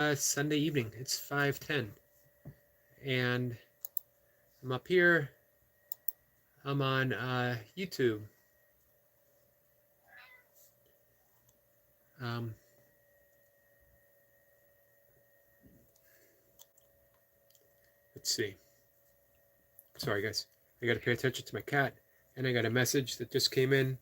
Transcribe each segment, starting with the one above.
Sunday evening. It's 5:10, and I'm up here. I'm on YouTube. Um, let's see. Sorry, guys. I got to pay attention to my cat, and I got a message that just came in.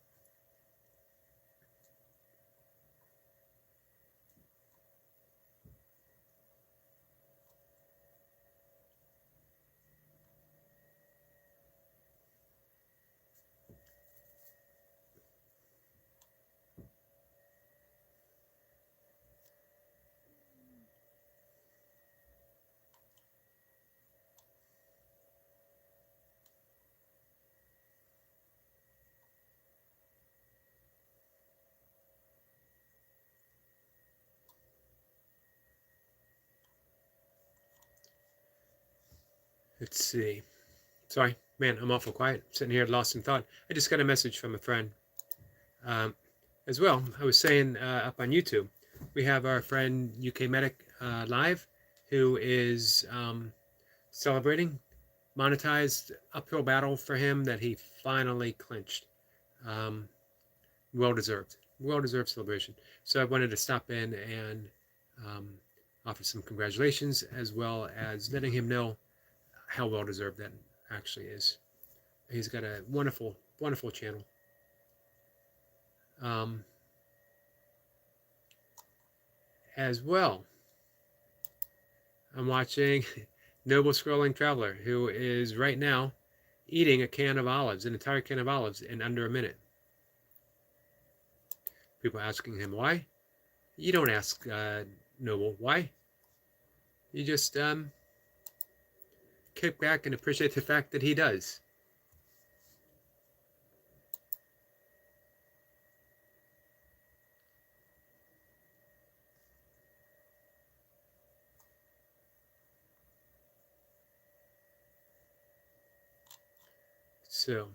Let's see. Sorry, man, I'm awful quiet. Sitting here lost in thought. I just got a message from a friend. As well, I was saying up on YouTube, we have our friend UK Medic live, who is celebrating monetized uphill battle for him that he finally clinched. Um, well deserved celebration. So I wanted to stop in and offer some congratulations, as well as letting him know how well deserved that actually is. He's got a wonderful channel. As well, I'm watching Noble Scrolling Traveler, who is right now eating a can of olives, an entire can of olives, in under a minute. People asking him why. You don't ask Noble why. You just kick back and appreciate the fact that he does. So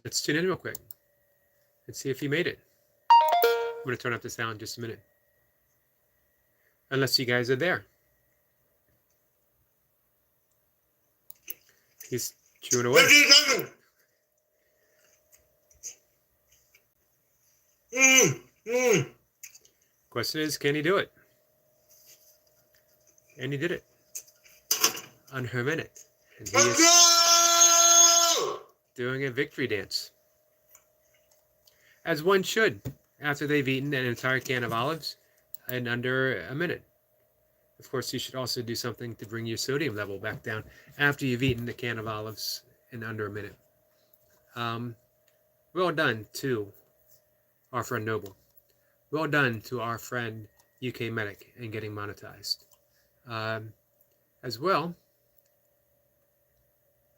let's tune in real quick and see if he made it. I'm going to turn up the sound in just a minute. Unless you guys are there. He's chewing away. Question is, can he do it? And he did it. Under a minute. And he is doing a victory dance. As one should, after they've eaten an entire can of olives in under a minute. Of course, you should also do something to bring your sodium level back down after you've eaten a can of olives in under a minute. Well done to our friend Noble. Well done to our friend UK Medic in getting monetized. As well,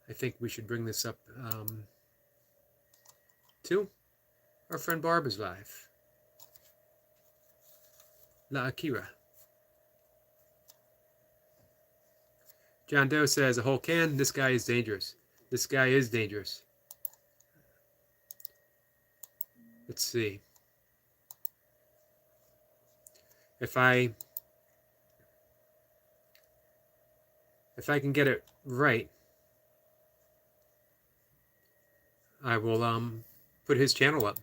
I think we should bring this up to our friend Barbara's live. La Akira. John Doe says, a whole can? This guy is dangerous. This guy is dangerous. Let's see. If I can get it right, I will put his channel up.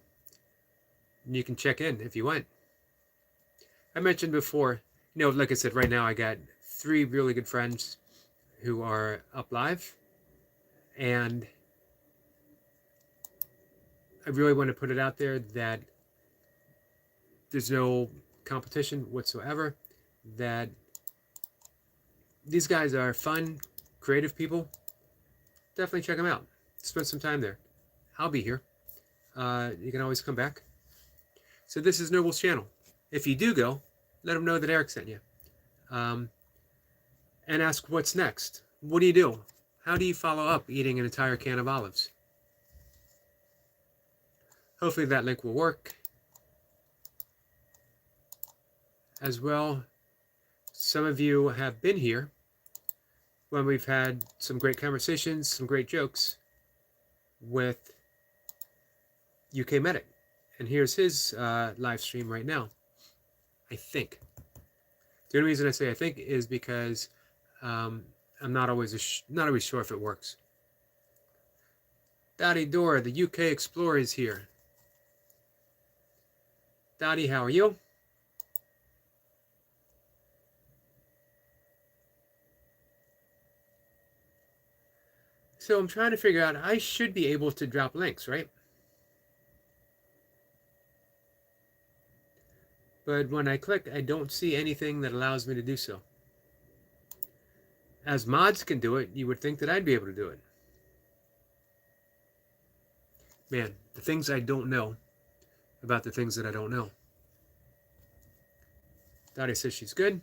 And you can check in if you want. I mentioned before, like I said, right now I got 3 really good friends who are up live, and I really want to put it out there that there's no competition whatsoever, that these guys are fun, creative people. Definitely check them out. Spend some time there. I'll be here. You can always come back. So this is Noble's channel. If you do go, let him know that Eric sent you. And ask what's next. What do you do? How do you follow up eating an entire can of olives? Hopefully that link will work. As well, some of you have been here when we've had some great conversations, some great jokes with UK Medic. And here's his live stream right now. I think. The only reason I say I think is because I'm not always sure if it works. Dottie Dora, the UK Explorer, is here. Dottie, how are you? So I'm trying to figure out, I should be able to drop links, right? But when I click, I don't see anything that allows me to do so. As mods can do it, you would think that I'd be able to do it. Man, the things I don't know about the things that I don't know. Dottie says she's good.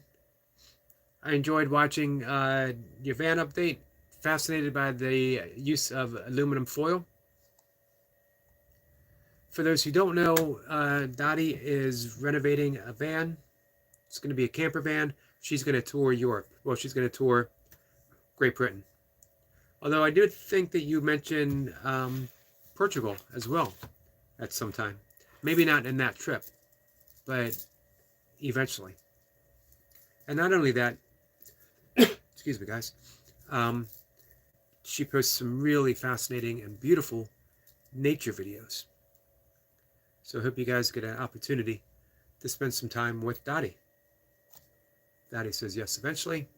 I enjoyed watching your van update. Fascinated by the use of aluminum foil. For those who don't know, Dottie is renovating a van. It's going to be a camper van. She's going to tour Europe. Well, she's going to tour Great Britain. Although I do think that you mentioned Portugal as well at some time. Maybe not in that trip, but eventually. And not only that, excuse me, guys, she posts some really fascinating and beautiful nature videos. So I hope you guys get an opportunity to spend some time with Dottie. Dottie says yes, eventually.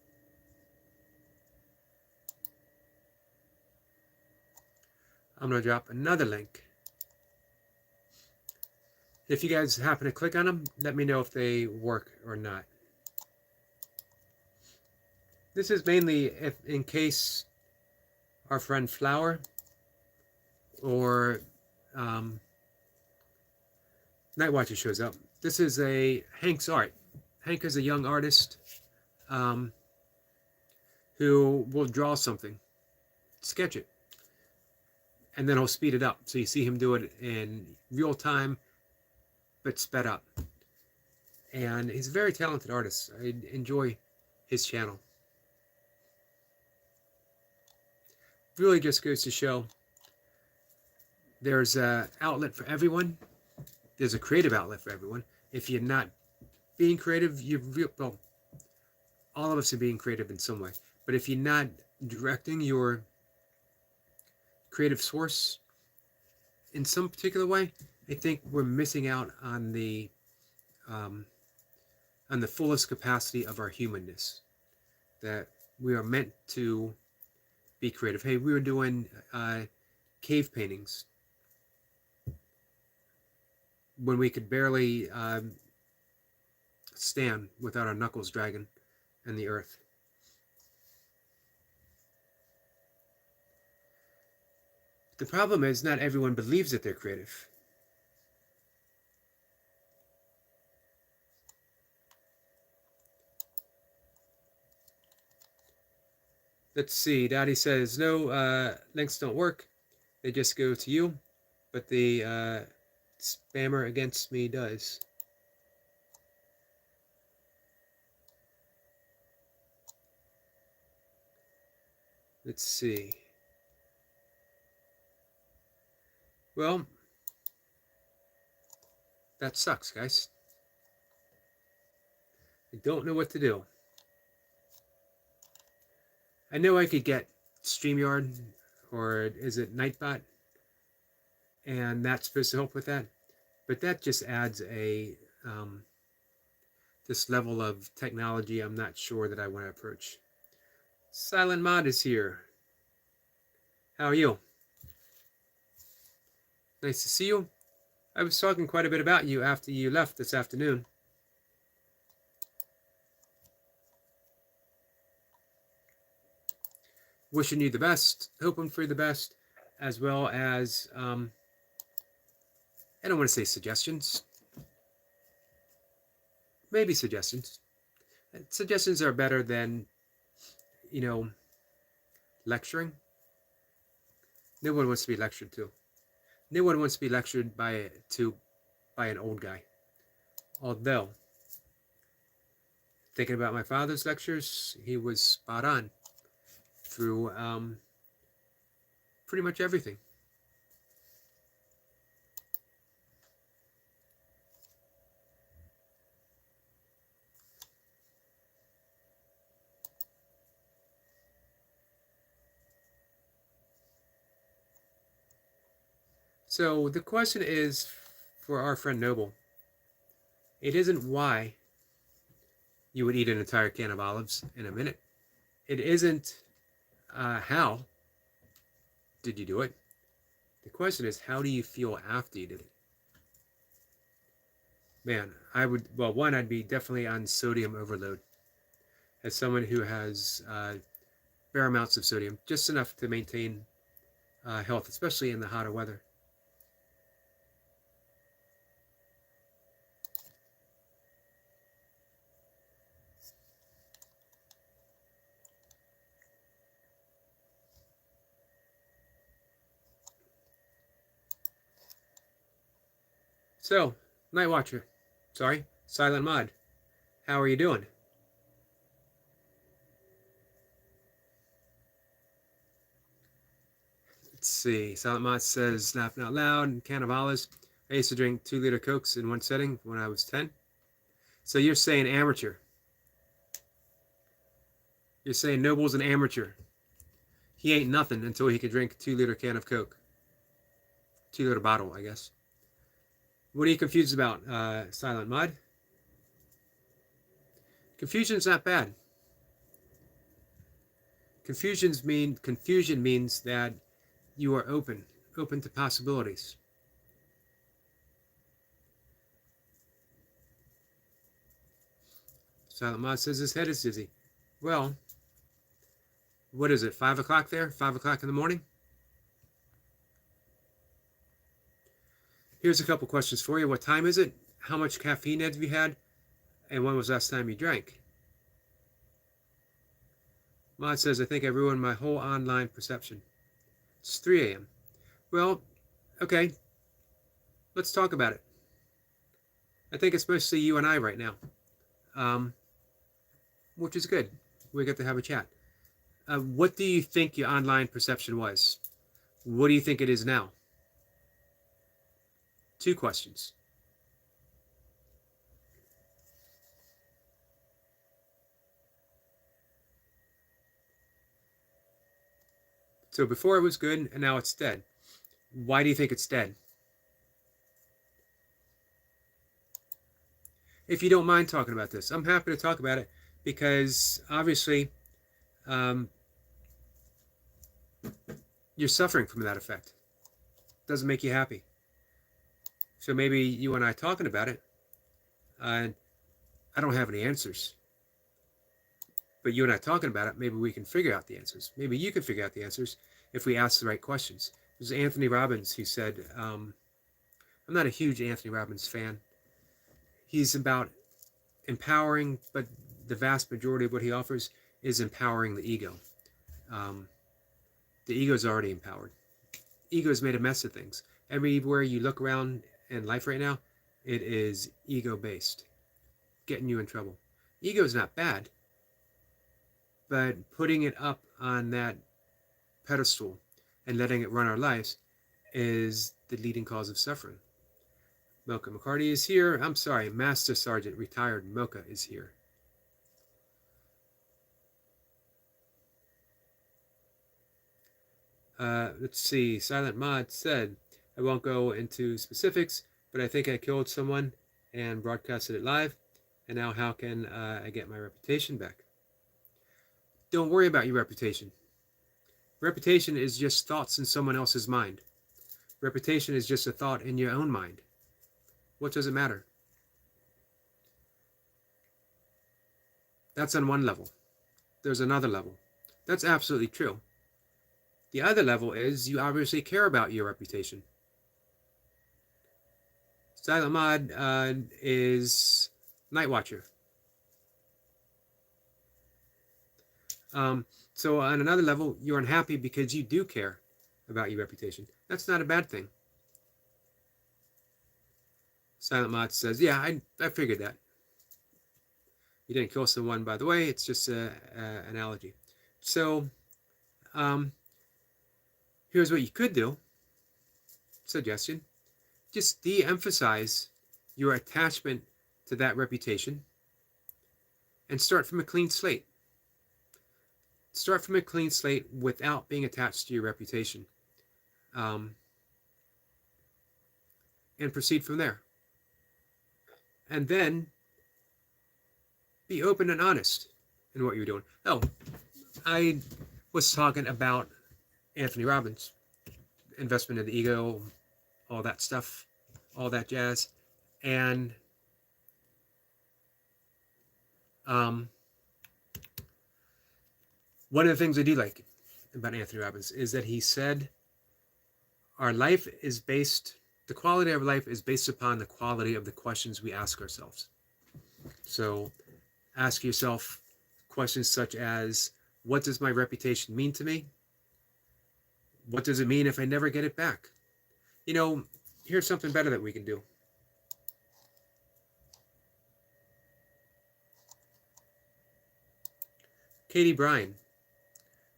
I'm going to drop another link. If you guys happen to click on them, let me know if they work or not. This is mainly in case our friend Flower or Nightwatcher shows up. This is Hank's art. Hank is a young artist who will draw something, sketch it, and then he'll speed it up. So you see him do it in real time, but sped up. And he's a very talented artist. I enjoy his channel. Really just goes to show there's an outlet for everyone. There's a creative outlet for everyone. If you're not being creative, well, all of us are being creative in some way. But if you're not directing your creative source in some particular way, I think we're missing out on the fullest capacity of our humanness. That we are meant to be creative. Hey, we were doing cave paintings when we could barely stand without our knuckles dragging in the earth. The problem is not everyone believes that they're creative. Let's see. Dottie says, no, links don't work. They just go to you. But the spammer against me does. Let's see. Well, that sucks, guys. I don't know what to do. I know I could get StreamYard, or is it Nightbot? And that's supposed to help with that. But that just adds this level of technology I'm not sure that I want to approach. Silent Mod is here. How are you? Nice to see you. I was talking quite a bit about you after you left this afternoon. Wishing you the best, hoping for the best, as well as, I don't want to say suggestions. Maybe suggestions. Suggestions are better than, lecturing. No one wants to be lectured to. No one wants to be lectured by an old guy. Although, thinking about my father's lectures, he was spot on through pretty much everything. So the question is for our friend Noble. It isn't why you would eat an entire can of olives in a minute. It isn't how did you do it. The question is, how do you feel after you did it? Man, I would, well, one, I'd be definitely on sodium overload. As someone who has fair amounts of sodium, just enough to maintain health, especially in the hotter weather. So, Night Watcher, sorry, Silent Mod, how are you doing? Let's see. Silent Mod says, laughing out loud, and can of olives. I used to drink 2-liter Cokes in one setting when I was 10. So you're saying amateur. You're saying Noble's an amateur. He ain't nothing until he can drink a 2-liter can of Coke. 2-liter bottle, I guess. What are you confused about, Silent Mod? Confusion's not bad. Confusion means that you are open to possibilities. Silent Mod says his head is dizzy. Well, what is it, 5 o'clock there? 5 o'clock in the morning? Here's a couple questions for you. What time is it? How much caffeine have you had? And when was the last time you drank? Mod says, I think I ruined my whole online perception. It's 3 a.m. Well, okay. Let's talk about it. I think it's mostly you and I right now. Which is good. We get to have a chat. What do you think your online perception was? What do you think it is now? 2 questions. So before it was good, and now it's dead. Why do you think it's dead? If you don't mind talking about this, I'm happy to talk about it because obviously you're suffering from that effect. It doesn't make you happy. So maybe you and I talking about it, I don't have any answers. But you and I talking about it, maybe we can figure out the answers. Maybe you can figure out the answers if we ask the right questions. There's Anthony Robbins who said, I'm not a huge Anthony Robbins fan. He's about empowering, but the vast majority of what he offers is empowering the ego. The ego is already empowered. Ego has made a mess of things. Everywhere you look around in life right now, it is ego-based, getting you in trouble. Ego is not bad, but putting it up on that pedestal and letting it run our lives is the leading cause of suffering. Mocha McCarty is here. I'm sorry, Master Sergeant retired Mocha is here. Let's see. Silent Mod said, I won't go into specifics, but I think I killed someone and broadcasted it live. And now how can I get my reputation back? Don't worry about your reputation. Reputation is just thoughts in someone else's mind. Reputation is just a thought in your own mind. What does it matter? That's on one level. There's another level. That's absolutely true. The other level is you obviously care about your reputation. Silent Mod is Night Watcher. So on another level, you're unhappy because you do care about your reputation. That's not a bad thing. Silent Mod says, yeah, I figured that. You didn't kill someone, by the way. It's just an analogy. So here's what you could do. Suggestion. Just de-emphasize your attachment to that reputation and start from a clean slate. Start from a clean slate without being attached to your reputation. and proceed from there. And then be open and honest in what you're doing. Oh, I was talking about Anthony Robbins, investment in the ego, all that stuff, all that jazz. And one of the things I do like about Anthony Robbins is that he said our life is based, the quality of life is based upon the quality of the questions we ask ourselves. So ask yourself questions such as, what does my reputation mean to me? What does it mean if I never get it back? You know, here's something better that we can do. Katie Bryan,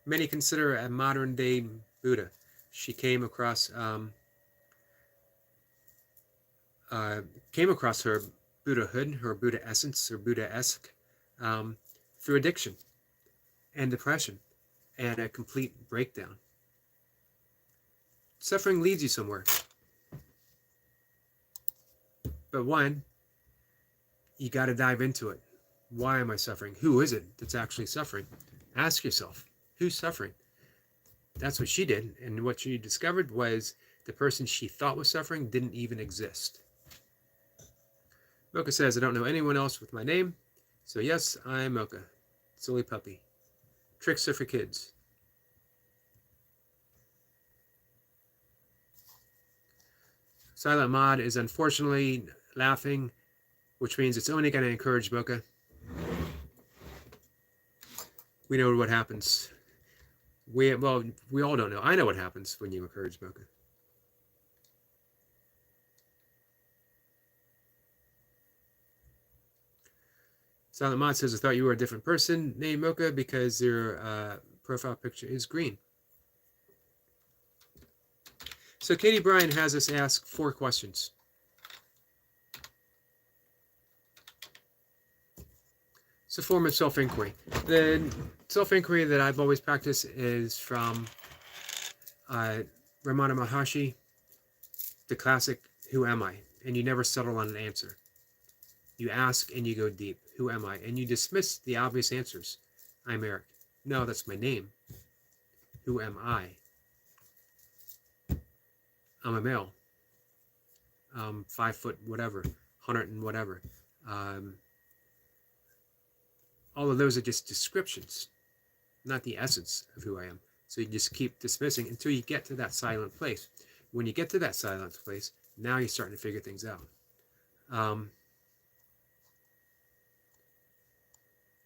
many consider a modern day Buddha. She came across her Buddhahood, her Buddha essence, her Buddha-esque, through addiction and depression and a complete breakdown. Suffering leads you somewhere. But one, you got to dive into it. Why am I suffering? Who is it that's actually suffering? Ask yourself, who's suffering? That's what she did. And what she discovered was the person she thought was suffering didn't even exist. Mocha says, I don't know anyone else with my name. So yes, I'm Mocha. Silly puppy. Tricks are for kids. Silent Mod is unfortunately laughing, which means it's only going to encourage Mocha. We know what happens. We all don't know. I know what happens when you encourage Mocha. Silent Mod says, I thought you were a different person named Mocha because your profile picture is green. So Katie Bryan has us ask 4 questions. It's a form of self-inquiry. The self-inquiry that I've always practiced is from Ramana Maharshi, the classic, Who Am I? And you never settle on an answer. You ask and you go deep. Who am I? And you dismiss the obvious answers. I'm Eric. No, that's my name. Who am I? I'm a male. 5 foot whatever, 100 and whatever. All of those are just descriptions, not the essence of who I am. So you just keep dismissing until you get to that silent place. When you get to that silent place, now you're starting to figure things out.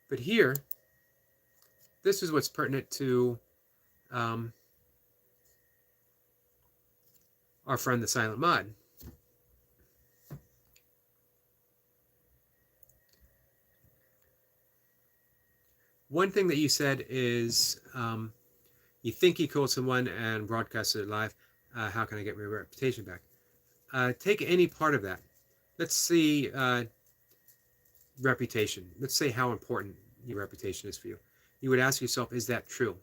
But here, this is what's pertinent to our friend the Silent Mod. One thing that you said is you think you called someone and broadcasted it live. How can I get my reputation back? Take any part of that. Let's see reputation. Let's say how important your reputation is for you. You would ask yourself, is that true?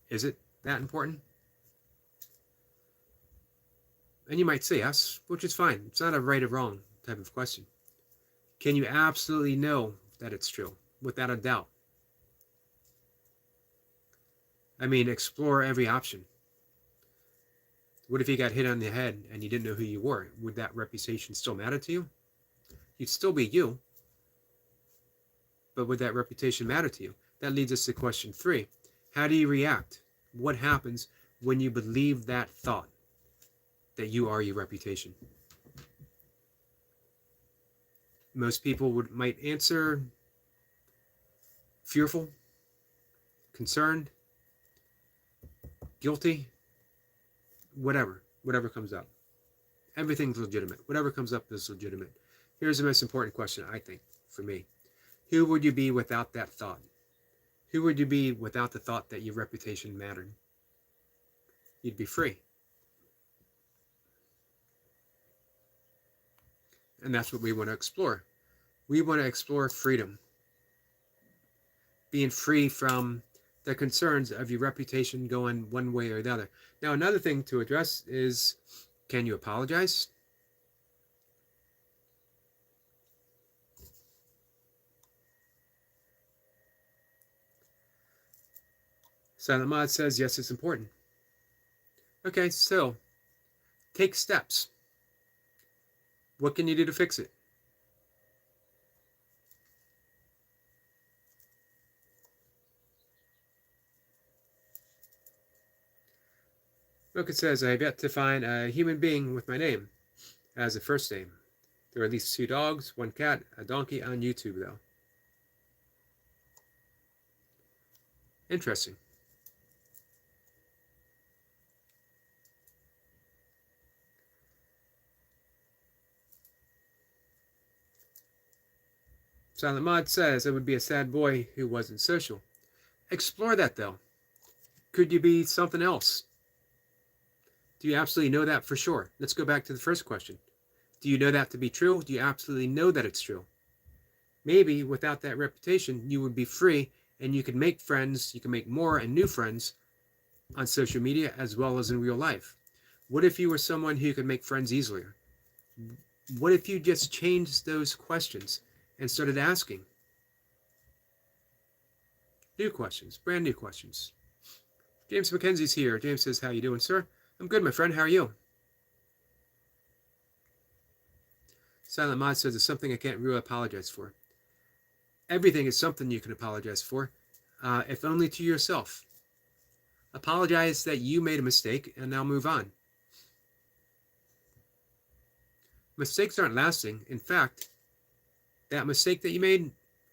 Is it that important? And you might say yes, which is fine. It's not a right or wrong type of question. Can you absolutely know that it's true without a doubt? I mean, explore every option. What if you got hit on the head and you didn't know who you were? Would that reputation still matter to you? You'd still be you. But would that reputation matter to you? That leads us to question 3. How do you react? What happens when you believe that thought that you are your reputation? Most people might answer fearful, concerned, guilty, whatever comes up. Everything's legitimate. Whatever comes up is legitimate. Here's the most important question, I think, for me. Who would you be without that thought? Who would you be without the thought that your reputation mattered? You'd be free. And that's what we want to explore. We want to explore freedom. Being free from the concerns of your reputation going one way or the other. Now, another thing to address is, can you apologize? Silent Mod says, yes, it's important. Okay, so take steps. What can you do to fix it? Look, it says, I have yet to find a human being with my name as a first name. There are at least 2 dogs, 1 cat, a donkey on YouTube, though. Interesting. Silent Mod says, I would be a sad boy who wasn't social. Explore that, though. Could you be something else? Do you absolutely know that for sure? Let's go back to the first question. Do you know that to be true? Do you absolutely know that it's true? Maybe without that reputation, you would be free and you could make friends, you can make more and new friends on social media as well as in real life. What if you were someone who could make friends easier? What if you just changed those questions and started asking new questions, brand new questions? James McKenzie's here. James says, how you doing, sir? I'm good, my friend. How are you? Silent Mod says it's something I can't really apologize for. Everything is something you can apologize for, if only to yourself. Apologize that you made a mistake and now move on. Mistakes aren't lasting. In fact, that mistake that you made,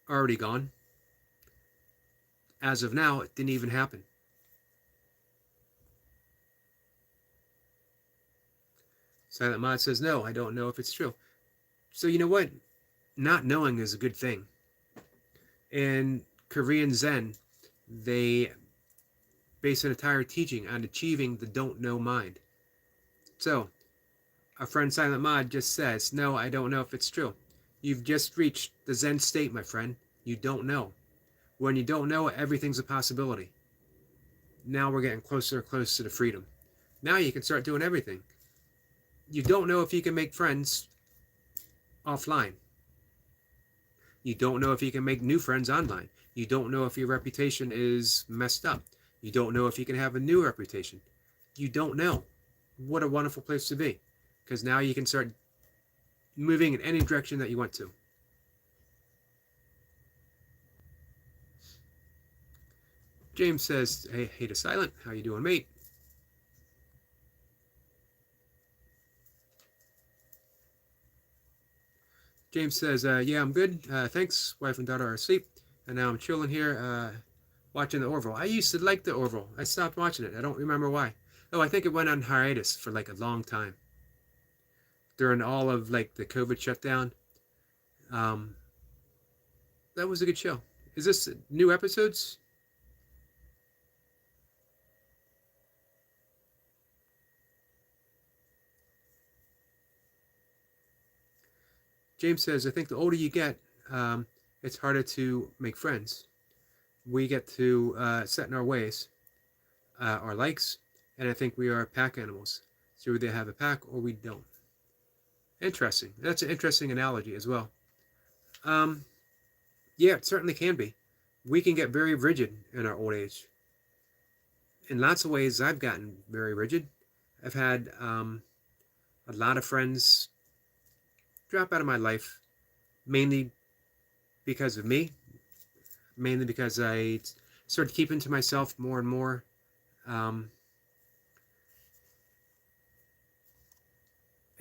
already gone. As of now, it didn't even happen. Silent Mod says, no, I don't know if it's true. So you know what? Not knowing is a good thing. In Korean Zen, they base an entire teaching on achieving the don't know mind. So, our friend Silent Mod just says, no, I don't know if it's true. You've just reached the Zen state, my friend. You don't know. When you don't know, everything's a possibility. Now we're getting closer and closer to freedom. Now you can start doing everything. You don't know if you can make friends offline. You don't know if you can make new friends online. You don't know if your reputation is messed up. You don't know if you can have a new reputation. You don't know. What a wonderful place to be. Because now you can start moving in any direction that you want to. James says, hey to Silent, how you doing, mate? James says, yeah, I'm good. Thanks. Wife and daughter are asleep. And now I'm chilling here watching the Orville. I used to like the Orville. I stopped watching it. I don't remember why. Oh, I think it went on hiatus for like a long time. During all of like the COVID shutdown. That was a good show. Is this new episodes? James says, I think the older you get, it's harder to make friends. We get to set in our ways, our likes, and I think we are pack animals. So we either have a pack or we don't. Interesting. That's an interesting analogy as well. Yeah, it certainly can be. We can get very rigid in our old age. In lots of ways, I've gotten very rigid. I've had a lot of friends drop out of my life, mainly because of me, mainly because I started keeping to myself more and more. I'm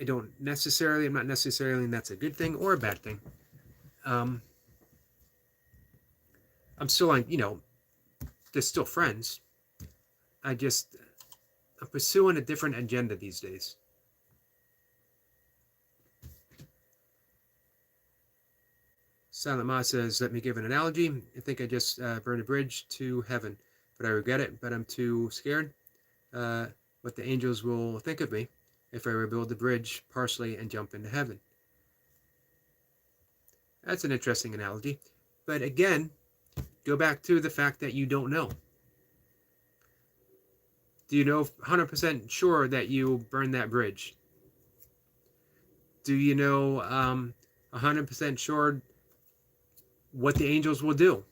not necessarily, and that's a good thing or a bad thing. I'm still like, they're still friends. I'm pursuing a different agenda these days. Silent Ma says, let me give an analogy. I think I just burned a bridge to heaven, but I regret it, but I'm too scared what the angels will think of me if I rebuild the bridge partially and jump into heaven. That's an interesting analogy. But again, go back to the fact that you don't know. Do you know 100% sure that you burned that bridge? Do you know 100% sure what the angels will do?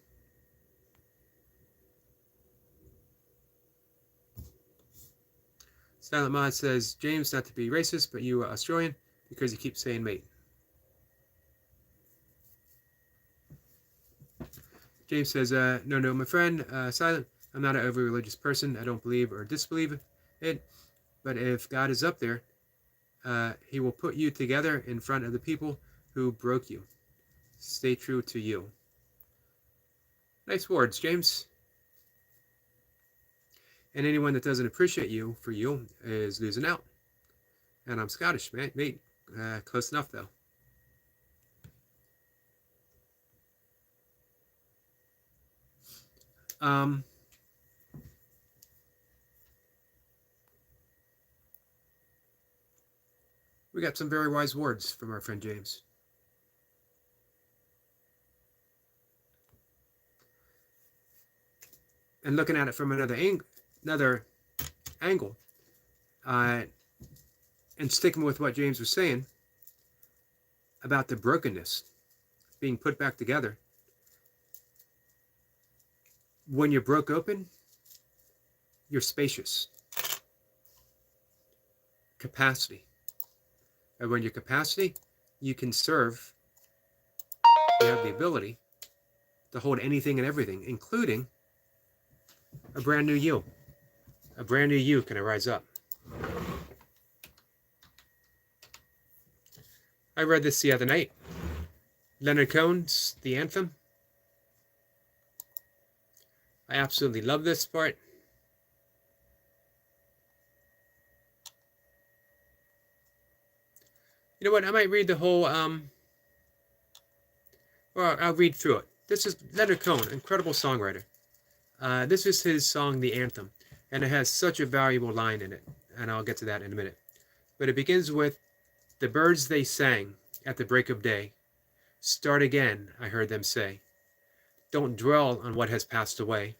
Silent Mod says, James, not to be racist, but you are Australian because you keep saying mate. James says, no, my friend, Silent, I'm not an overly religious person. I don't believe or disbelieve it. But if God is up there, he will put you together in front of the people who broke you. Stay true to you. Nice words, James. And anyone that doesn't appreciate you for you is losing out. And I'm Scottish, mate. Close enough, though. We got some very wise words from our friend James. And looking at it from another angle, and sticking with what James was saying about the brokenness being put back together. When you're broke open, you're spacious. Capacity. And when you're capacity, you can serve. You have the ability to hold anything and everything, including a brand new you. A brand new you can arise up. I read this the other night. Leonard Cohen's The Anthem. I absolutely love this part. You know what? I might read the whole, or I'll read through it. This is Leonard Cohen, incredible songwriter. This is his song, The Anthem, and it has such a valuable line in it, and I'll get to that in a minute. But it begins with, the birds they sang at the break of day. Start again, I heard them say. Don't dwell on what has passed away,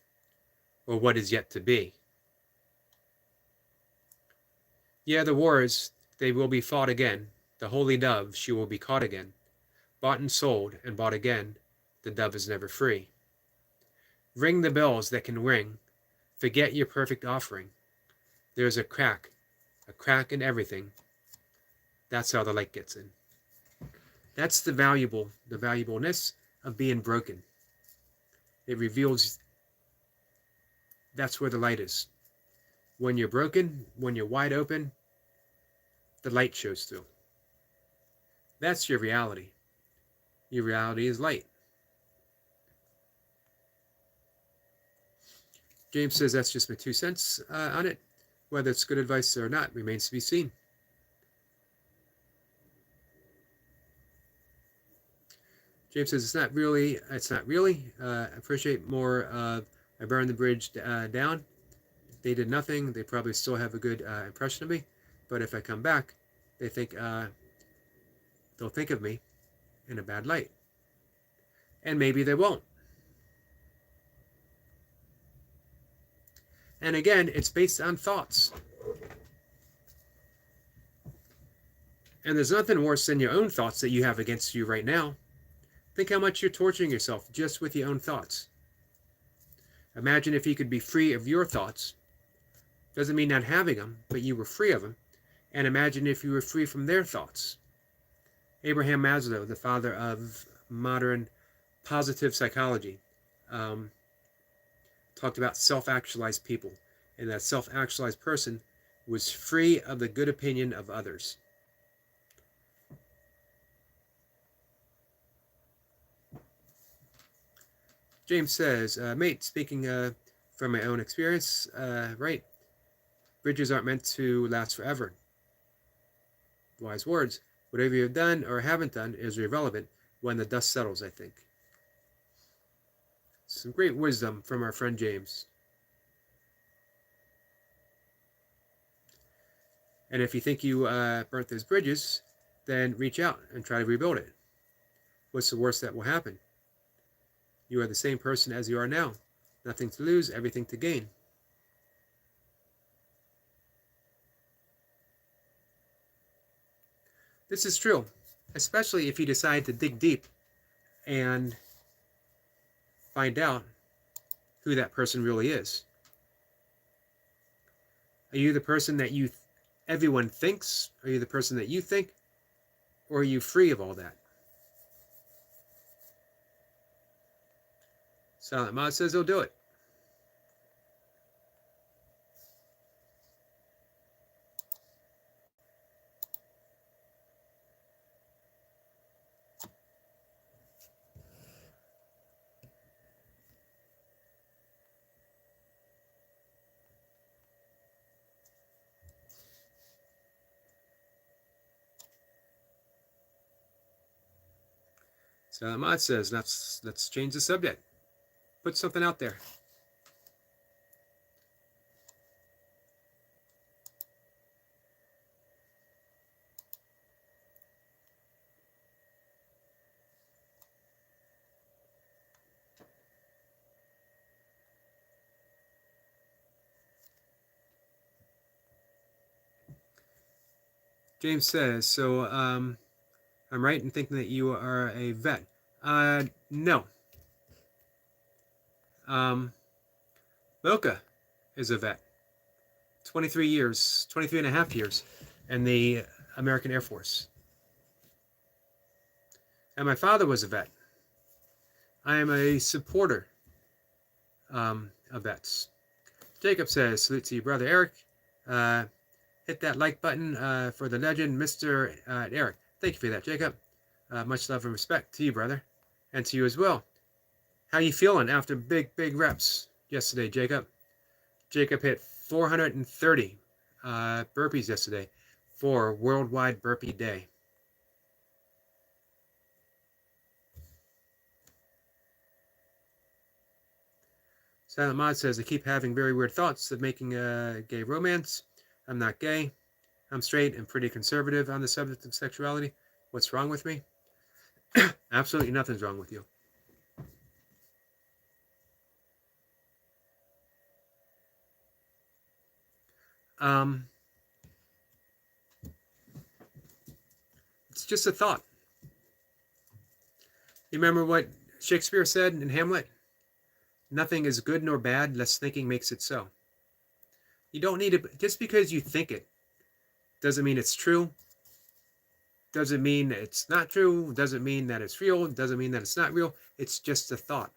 or what is yet to be. Yeah, the wars, they will be fought again. The holy dove, she will be caught again. Bought and sold and bought again, the dove is never free. Ring the bells that can ring. Forget your perfect offering. There's a crack in everything. That's how the light gets in. That's the valuableness of being broken. It reveals that's where the light is. When you're broken, when you're wide open, the light shows through. That's your reality. Your reality is light. James says that's just my 2 cents on it. Whether it's good advice or not remains to be seen. James says it's not really. I appreciate more. I burned the bridge down. They did nothing. They probably still have a good impression of me. But if I come back, they think they'll think of me in a bad light. And maybe they won't. And again, it's based on thoughts. And there's nothing worse than your own thoughts that you have against you right now. Think how much you're torturing yourself just with your own thoughts. Imagine if you could be free of your thoughts. Doesn't mean not having them, but you were free of them. And imagine if you were free from their thoughts. Abraham Maslow, the father of modern positive psychology, talked about self-actualized people. And that self-actualized person was free of the good opinion of others. James says, mate, speaking from my own experience, right, bridges aren't meant to last forever. Wise words. Whatever you've done or haven't done is irrelevant when the dust settles, I think. Some great wisdom from our friend James. And if you think you burnt those bridges, then reach out and try to rebuild it. What's the worst that will happen? You are the same person as you are now. Nothing to lose, everything to gain. This is true, especially if you decide to dig deep and find out who that person really is. Are you the person that everyone thinks? Are you the person that you think? Or are you free of all that? Silent Mod says he'll do it. Silent Mod says let's change the subject. Put something out there. James says, so I'm right in thinking that you are a vet. No. Mocha is a vet. 23 years, 23 and a half years in the American Air Force. And my father was a vet. I am a supporter of vets. Jacob says, salute to you, brother Eric. Hit that like button for the legend, Mr. Eric. Thank you for that, Jacob. Much love and respect to you, brother, and to you as well. How you feeling after big reps yesterday, Jacob? Jacob hit 430 burpees yesterday for Worldwide Burpee Day. Silent Mod says, I keep having very weird thoughts of making a gay romance. I'm not gay. I'm straight and pretty conservative on the subject of sexuality. What's wrong with me? Absolutely nothing's wrong with you. It's just a thought. You remember what Shakespeare said in Hamlet? Nothing is good nor bad, less thinking makes it so. You don't need it. Just because you think it doesn't mean it's true. Doesn't mean it's not true. Doesn't mean that it's real. Doesn't mean that it's not real. It's just a thought.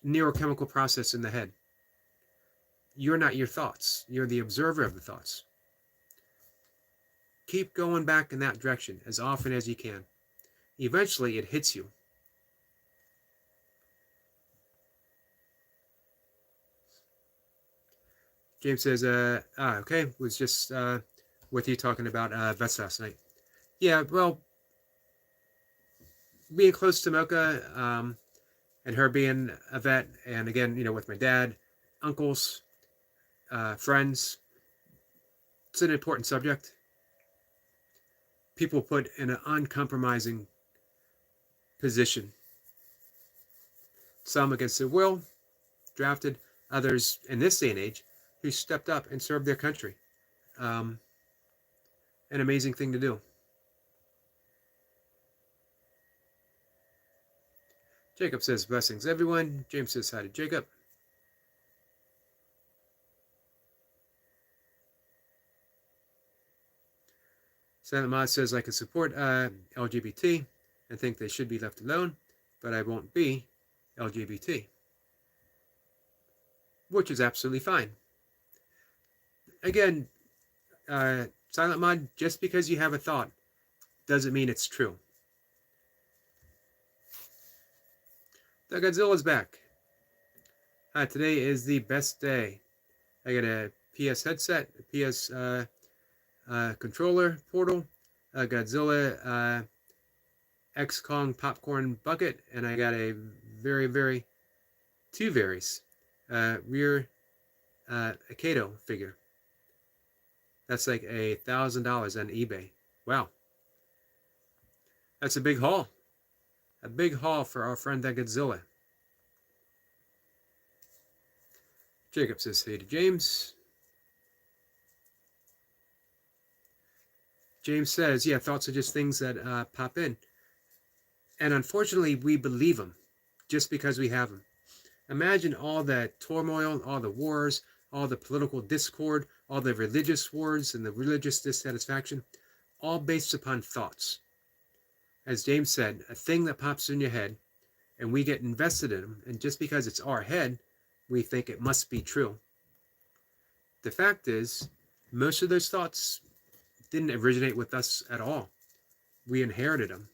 Neurochemical process in the head. You're not your thoughts. You're the observer of the thoughts. Keep going back in that direction as often as you can. Eventually, it hits you. James says, okay, was just with you talking about vets last night. Yeah, well, being close to Mocha and her being a vet, and again, with my dad, uncles, friends, it's an important subject. People put in an uncompromising position. Some against their will, drafted, others in this day and age who stepped up and served their country. An amazing thing to do. Jacob says, blessings everyone. James says hi to Jacob. Silent Mod says, I can support LGBT and think they should be left alone, but I won't be LGBT. Which is absolutely fine. Again, Silent Mod, just because you have a thought doesn't mean it's true. The Godzilla's back. Today is the best day. I got a PS headset, a PS controller portal, a Godzilla X-Kong popcorn bucket, and I got a two varies rear Kato figure. That's like $1,000 on eBay. Wow. That's a big haul. A big haul for our friend the Godzilla. Jacob says hey to James. James says, yeah, thoughts are just things that pop in. And unfortunately, we believe them just because we have them. Imagine all the turmoil, all the wars, all the political discord, all the religious wars and the religious dissatisfaction, all based upon thoughts. As James said, a thing that pops in your head, and we get invested in them, and just because it's our head, we think it must be true. The fact is, most of those thoughts didn't originate with us at all. We inherited them.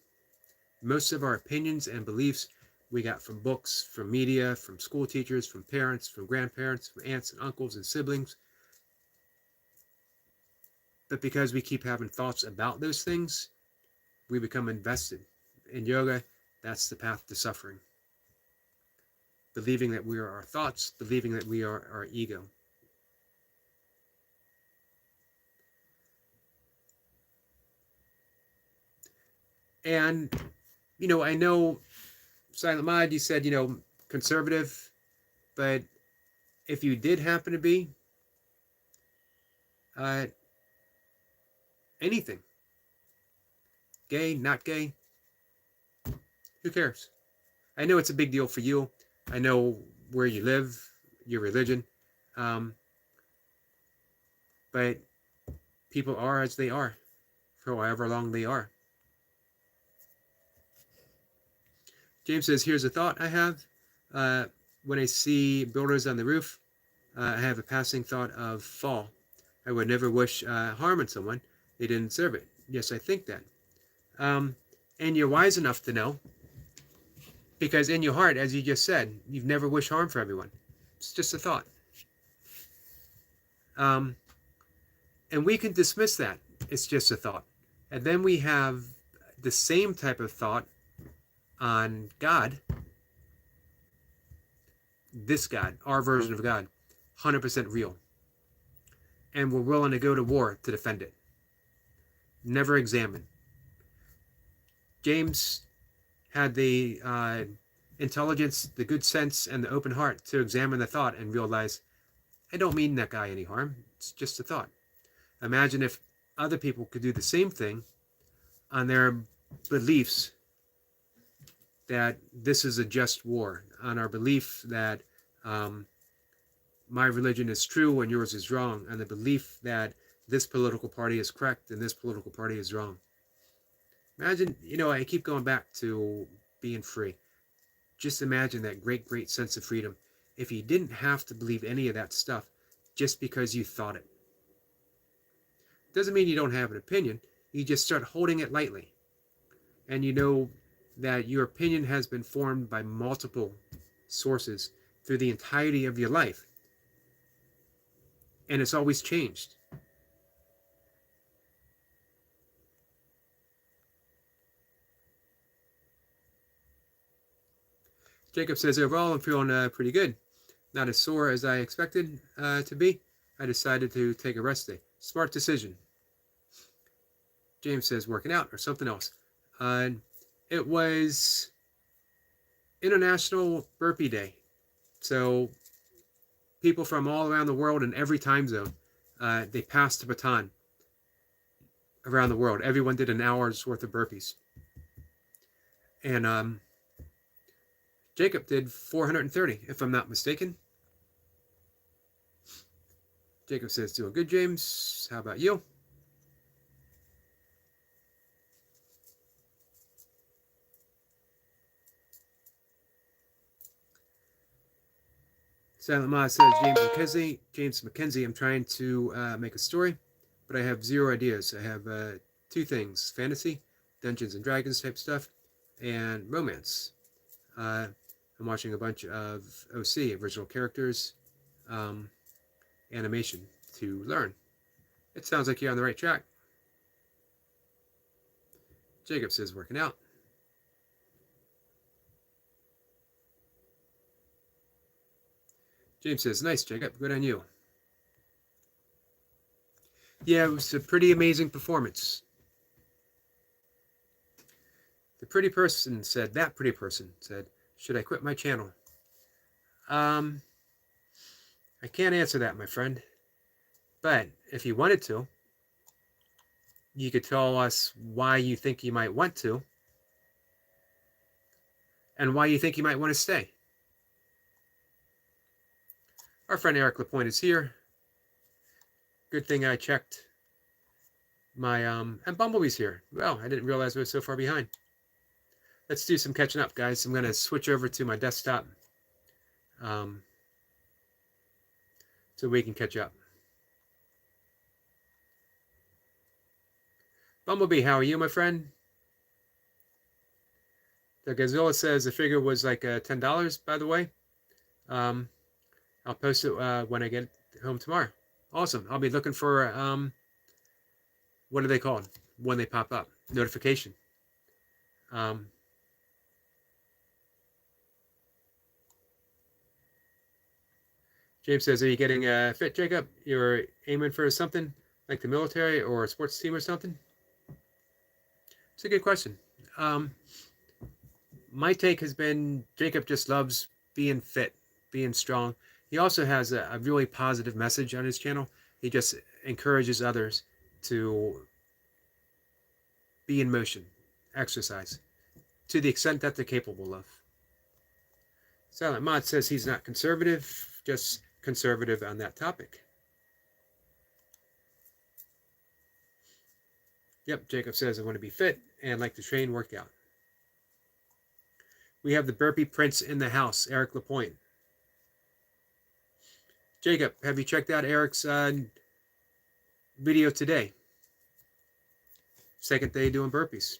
Most of our opinions and beliefs we got from books, from media, from school teachers, from parents, from grandparents, from aunts and uncles and siblings. But because we keep having thoughts about those things, we become invested. In yoga, that's the path to suffering. Believing that we are our thoughts, believing that we are our ego. And, I know, Silent Mod, you said, conservative, but if you did happen to be anything, gay, not gay, who cares? I know it's a big deal for you. I know where you live, your religion, but people are as they are for however long they are. James says, here's a thought I have. When I see builders on the roof, I have a passing thought of fall. I would never wish harm on someone. They didn't deserve it. Yes, I think that. And you're wise enough to know, because in your heart, as you just said, you've never wished harm for everyone. It's just a thought. And we can dismiss that. It's just a thought. And then we have the same type of thought on God, this God, our version of God, 100% real. And we're willing to go to war to defend it. Never examine. James had the intelligence, the good sense, and the open heart to examine the thought and realize, I don't mean that guy any harm. It's just a thought. Imagine if other people could do the same thing on their beliefs that this is a just war, on our belief that my religion is true and yours is wrong, and the belief that this political party is correct and this political party is wrong. Imagine, I keep going back to being free. Just imagine that great, great sense of freedom if you didn't have to believe any of that stuff just because you thought it. Doesn't mean you don't have an opinion. You just start holding it lightly. And you know that your opinion has been formed by multiple sources through the entirety of your life. And it's always changed. Jacob says, overall, I'm feeling pretty good. Not as sore as I expected to be. I decided to take a rest day. Smart decision. James says, working out or something else. It was International Burpee Day. So people from all around the world in every time zone, they passed the baton around the world. Everyone did an hour's worth of burpees. And Jacob did 430, if I'm not mistaken. Jacob says, doing good, James. How about you? Silent Ma says, James McKenzie, I'm trying to make a story, but I have zero ideas. I have two things, fantasy, Dungeons and Dragons type stuff, and romance. I'm watching a bunch of OC, original characters, animation to learn. It sounds like you're on the right track. Jacob says, working out. James says, nice, Jacob. Good on you. Yeah, it was a pretty amazing performance. That pretty person said, should I quit my channel? I can't answer that, my friend. But if you wanted to, you could tell us why you think you might want to and why you think you might want to stay. Our friend Eric Lapointe is here. Good thing I checked my, and Bumblebee's here. Well, I didn't realize I was so far behind. Let's do some catching up, guys. I'm going to switch over to my desktop so we can catch up. Bumblebee, how are you, my friend? The Gazilla says the figure was like $10, by the way. I'll post it when I get home tomorrow. Awesome. I'll be looking for, what are they called when they pop up? Notification. James says, are you getting fit, Jacob? You're aiming for something like the military or a sports team or something? It's a good question. My take has been Jacob just loves being fit, being strong. He also has a really positive message on his channel. He just encourages others to be in motion, exercise, to the extent that they're capable of. Silent Mod says he's not conservative, just conservative on that topic. Yep, Jacob says I want to be fit and like to train, work out. We have the Burpee Prince in the house, Eric Lapointe. Jacob, have you checked out Eric's video today? Second day doing burpees.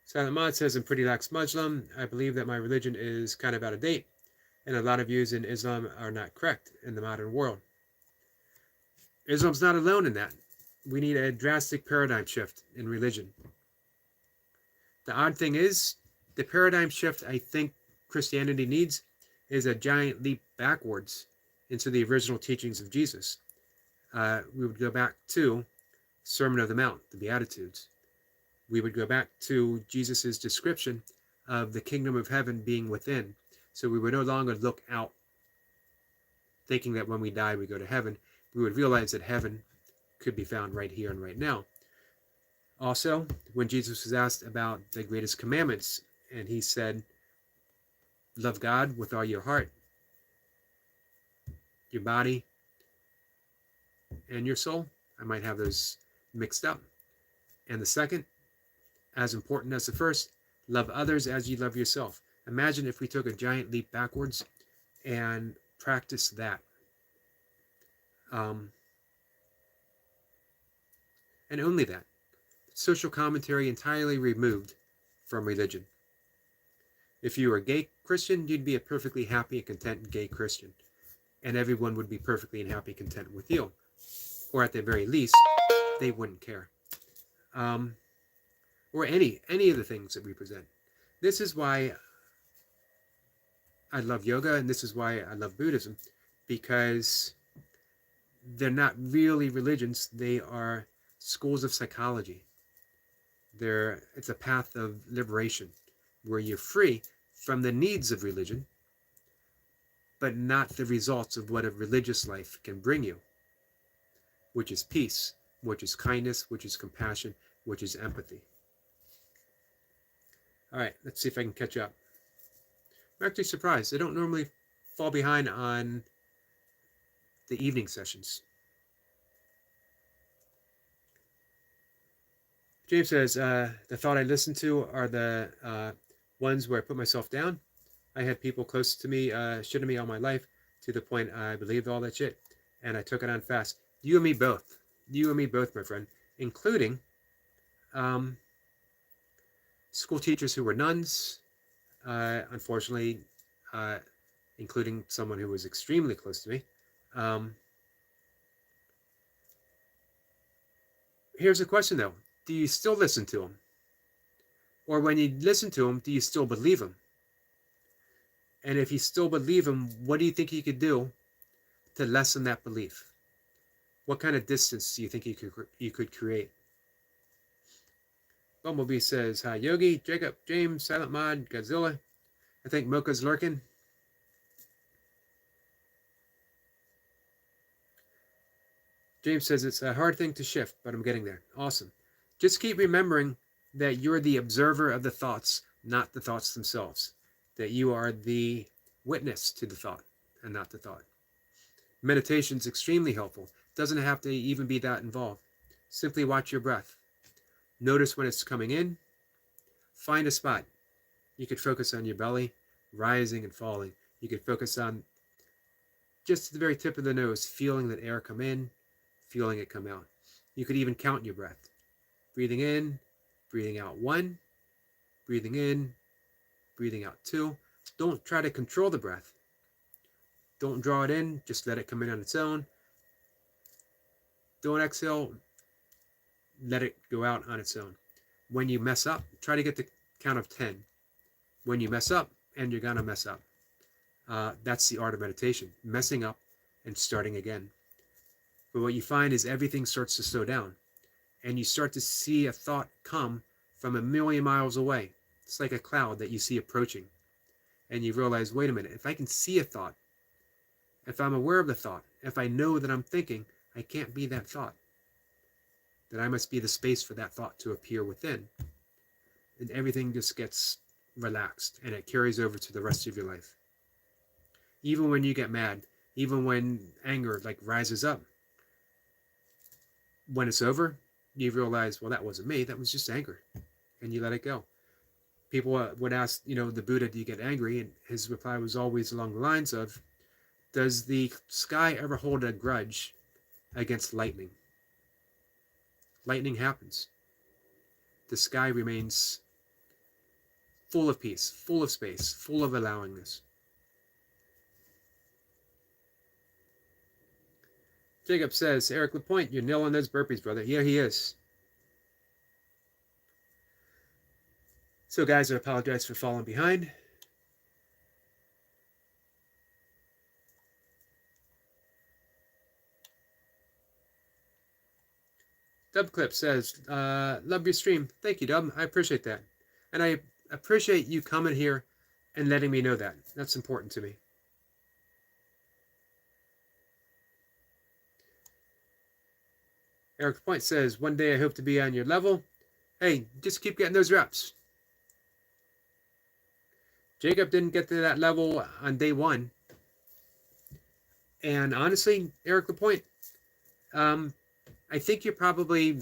Silent Mod says I'm pretty lax Muslim. I believe that my religion is kind of out of date, and a lot of views in Islam are not correct in the modern world. Islam's not alone in that. We need a drastic paradigm shift in religion. The odd thing is, the paradigm shift I think Christianity needs is a giant leap backwards into the original teachings of Jesus. We would go back to Sermon on the Mount, the Beatitudes. We would go back to Jesus's description of the kingdom of heaven being within. So we would no longer look out thinking that when we die we go to heaven. We would realize that heaven could be found right here and right now. Also, when Jesus was asked about the greatest commandments, and he said, love God with all your heart, your body, and your soul. I might have those mixed up. And the second, as important as the first, love others as you love yourself. Imagine if we took a giant leap backwards and practiced that. And only that. Social commentary entirely removed from religion. If you were a gay Christian, you'd be a perfectly happy and content gay Christian. And everyone would be perfectly and happy and content with you. Or at the very least, they wouldn't care. Or any of the things that we present. This is why I love yoga, and this is why I love Buddhism, because they're not really religions. They are schools of psychology. It's a path of liberation where you're free from the needs of religion, but not the results of what a religious life can bring you, which is peace, which is kindness, which is compassion, which is empathy. All right, let's see if I can catch up. I'm actually surprised. I don't normally fall behind on the evening sessions. James says, the thought I listen to are the ones where I put myself down. I had people close to me shitting me all my life to the point I believed all that shit, and I took it on fast. You and me both. You and me both, my friend, including school teachers who were nuns, unfortunately, including someone who was extremely close to me. Here's a question, though. Do you still listen to them? Or when you listen to them, do you still believe them? And if you still believe them, what do you think you could do to lessen that belief? What kind of distance do you think you could create? Bumblebee says, hi, Yogi, Jacob, James, Silent Mod, Godzilla. I think Mocha's lurking. James says, it's a hard thing to shift, but I'm getting there. Awesome. Just keep remembering that you're the observer of the thoughts, not the thoughts themselves. that you are the witness to the thought and not the thought. Meditation is extremely helpful. It doesn't have to even be that involved. Simply watch your breath. Notice when it's coming in. Find a spot. You could focus on your belly, rising and falling. You could focus on just the very tip of the nose, feeling that air come in, feeling it come out. You could even count your breath. Breathing in, breathing out 1, breathing in, breathing out 2. Don't try to control the breath. Don't draw it in, just let it come in on its own. Don't exhale, let it go out on its own. When you mess up, try to get the count of 10. When you mess up, and you're gonna mess up. That's the art of meditation, messing up and starting again. But what you find is everything starts to slow down, and you start to see a thought come from a million miles away. It's like a cloud that you see approaching, and you realize, wait a minute, if I can see a thought, if I'm aware of the thought, if I know that I'm thinking, I can't be that thought. That I must be the space for that thought to appear within. And everything just gets relaxed, and it carries over to the rest of your life. Even when you get mad, even when anger like rises up, when it's over, you realize, well, that wasn't me, that was just anger, and you let it go. People would ask, the Buddha, do you get angry? And his reply was always along the lines of, does the sky ever hold a grudge against lightning? Lightning happens. The sky remains full of peace, full of space, full of allowingness. Jacob says, Eric LaPointe, you're nailing those burpees, brother. Yeah, he is. So, guys, I apologize for falling behind. Dubclip says, love your stream. Thank you, Dub. I appreciate that. And I appreciate you coming here and letting me know that. That's important to me. Eric Point says, one day I hope to be on your level. Hey, just keep getting those reps. Jacob didn't get to that level on day 1. And honestly, Eric LaPointe, I think you're probably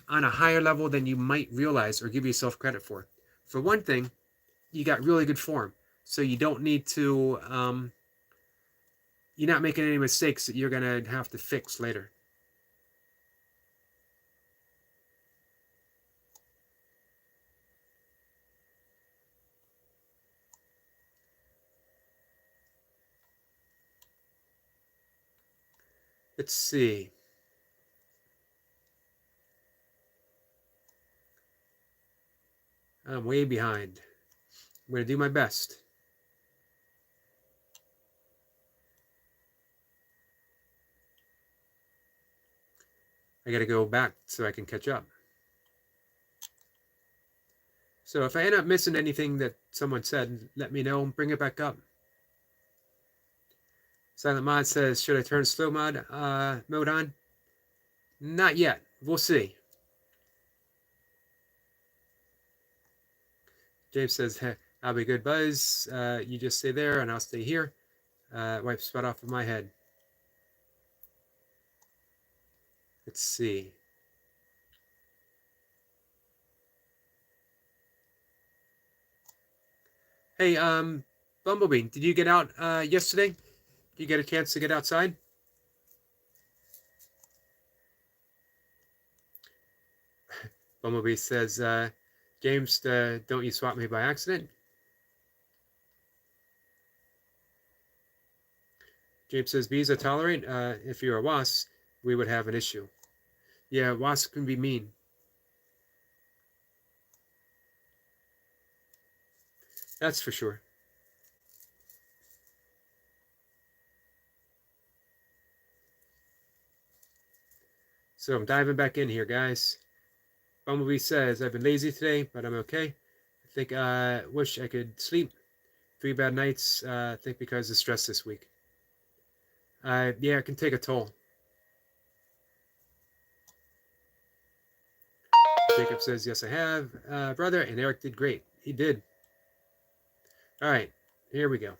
on a higher level than you might realize or give yourself credit for. For one thing, you got really good form. So you don't need to, you're not making any mistakes that you're going to have to fix later. Let's see. I'm way behind. I'm going to do my best. I got to go back so I can catch up. So if I end up missing anything that someone said, let me know and bring it back up. Silent Mod says, should I turn slow mode on? Not yet. We'll see. James says, hey, I'll be good, Buzz. You just stay there and I'll stay here. Wipe spot off of my head. Let's see. Hey, Bumblebee, did you get out yesterday? Did you get a chance to get outside? Bumblebee says, James, don't you swap me by accident? James says, bees are tolerant. If you're a wasp, we would have an issue. Yeah, wasps can be mean. That's for sure. So I'm diving back in here, guys. Bumblebee says, I've been lazy today, but I'm okay. I think I wish I could sleep. 3 bad nights, I think because of stress this week. Yeah, it can take a toll. Jacob says, yes, I have, brother, and Eric did great. He did. All right, here we go.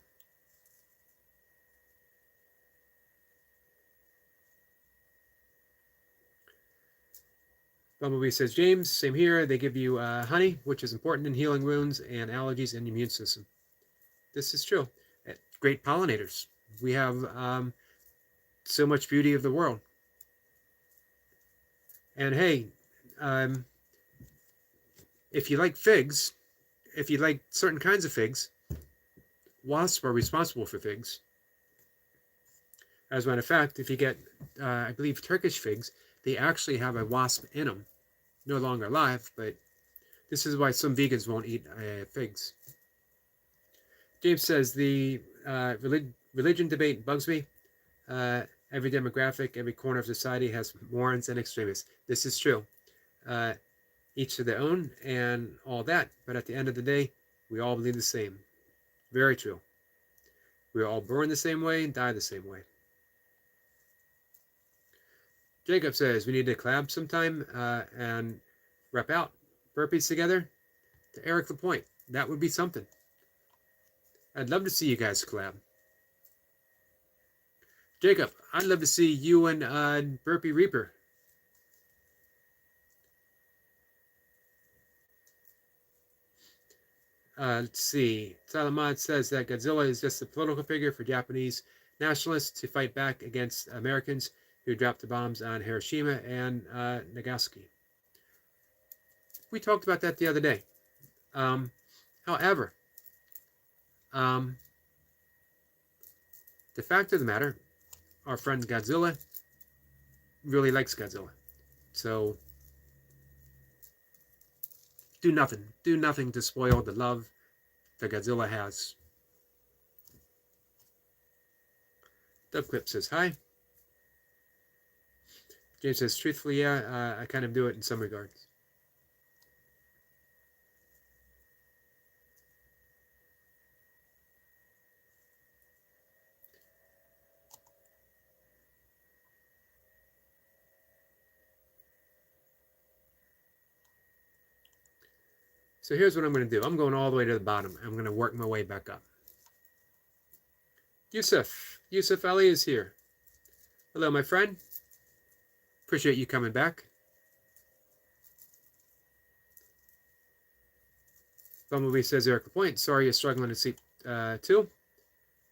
Bumblebee says, James, same here. They give you honey, which is important in healing wounds and allergies and immune system. This is true. Great pollinators. We have so much beauty of the world. And hey, um, if you like figs, if you like certain kinds of figs, wasps are responsible for figs. As a matter of fact, if you get, I believe, Turkish figs, they actually have a wasp in them. No longer alive, but this is why some vegans won't eat figs. James says the religion debate bugs me. Every demographic, every corner of society has morons and extremists. This is true. Each to their own and all that. But at the end of the day, we all believe the same. Very true. We are all born the same way and die the same way. Jacob says we need to collab sometime and rep out burpees together. To Eric Lapointe, that would be something. I'd love to see you guys collab. Jacob, I'd love to see you and Burpee Reaper. Let's see. Salamad says that Godzilla is just a political figure for Japanese nationalists to fight back against Americans who dropped the bombs on Hiroshima and Nagasaki. We talked about that the other day. However, the fact of the matter, our friend Godzilla really likes Godzilla. So do nothing to spoil the love that Godzilla has. Dub Clip says hi. James says, truthfully, yeah, I kind of do it in some regards. So here's what I'm going to do. I'm going all the way to the bottom. I'm going to work my way back up. Yusuf Ali is here. Hello, my friend. Appreciate you coming back. Bumblebee says, Eric Lapointe, sorry you're struggling to sleep too.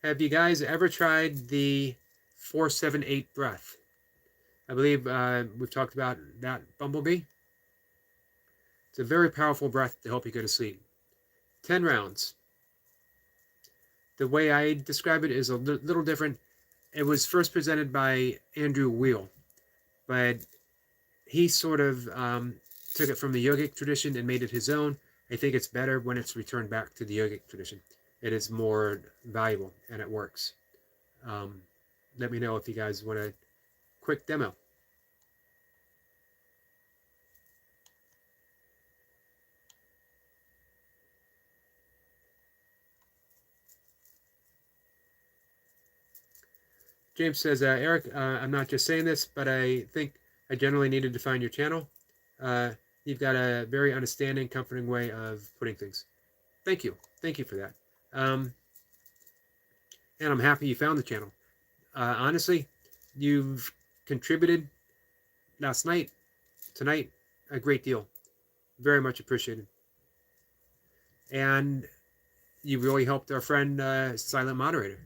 Have you guys ever tried the 4-7-8 breath? I believe we've talked about that, Bumblebee. It's a very powerful breath to help you go to sleep. 10 rounds. The way I describe it is a little different. It was first presented by Andrew Weil, but he sort of took it from the yogic tradition and made it his own. I think it's better when it's returned back to the yogic tradition. It is more valuable and it works. Let me know if you guys want a quick demo. James says, Eric, I'm not just saying this, but I think I generally needed to find your channel. You've got a very understanding, comforting way of putting things. Thank you. Thank you for that. And I'm happy you found the channel. Honestly, you've contributed last night, tonight, a great deal. Very much appreciated. And you really helped our friend, Silent Moderator.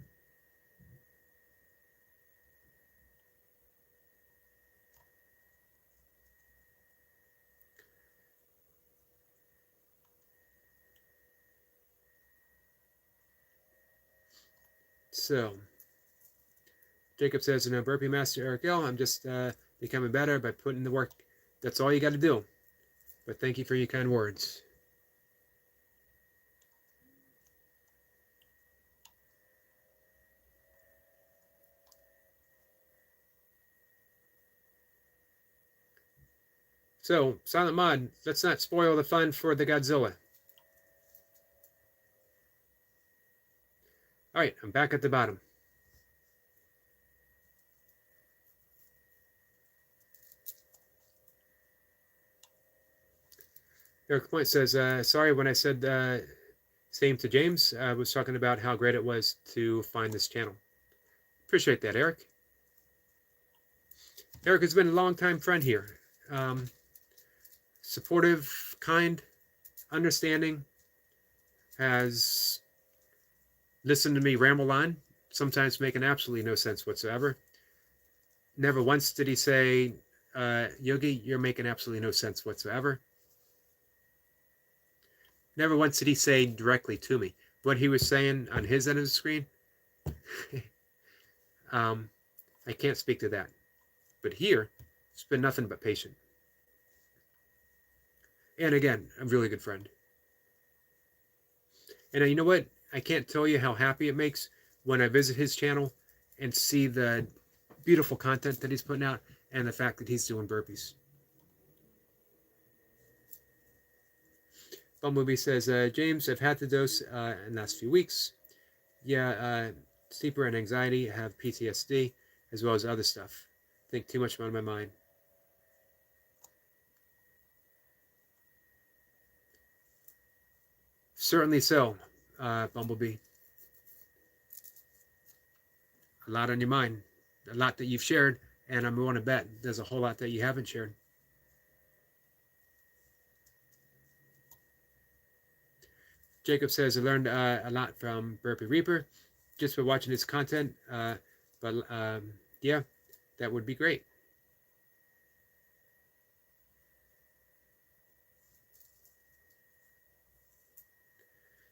So, Jacob says, no, Burpee Master Eric L, I'm just becoming better by putting in the work. That's all you got to do. But thank you for your kind words. So, Silent Mod, let's not spoil the fun for the Godzilla. All right, I'm back at the bottom. Eric Point says, sorry when I said Same to James. I was talking about how great it was to find this channel. Appreciate that, Eric. Eric has been a long-time friend here. Supportive, kind, understanding, has listened to me ramble on, sometimes making absolutely no sense whatsoever. Never once did he say, Yogi, you're making absolutely no sense whatsoever. Never once did he say directly to me what he was saying on his end of the screen. I can't speak to that. But here, it's been nothing but patient. And again, a really good friend. And you know what? I can't tell you how happy it makes when I visit his channel and see the beautiful content that he's putting out and the fact that he's doing burpees. Bumblebee says, James, I've had the dose in the last few weeks. Yeah, sleeper and anxiety, I have PTSD, as well as other stuff. Think too much about my mind. Certainly so, Bumblebee. A lot on your mind, a lot that you've shared, and I'm willing to bet there's a whole lot that you haven't shared. Jacob says, I learned a lot from Burpee Reaper just by watching his content, but yeah, that would be great.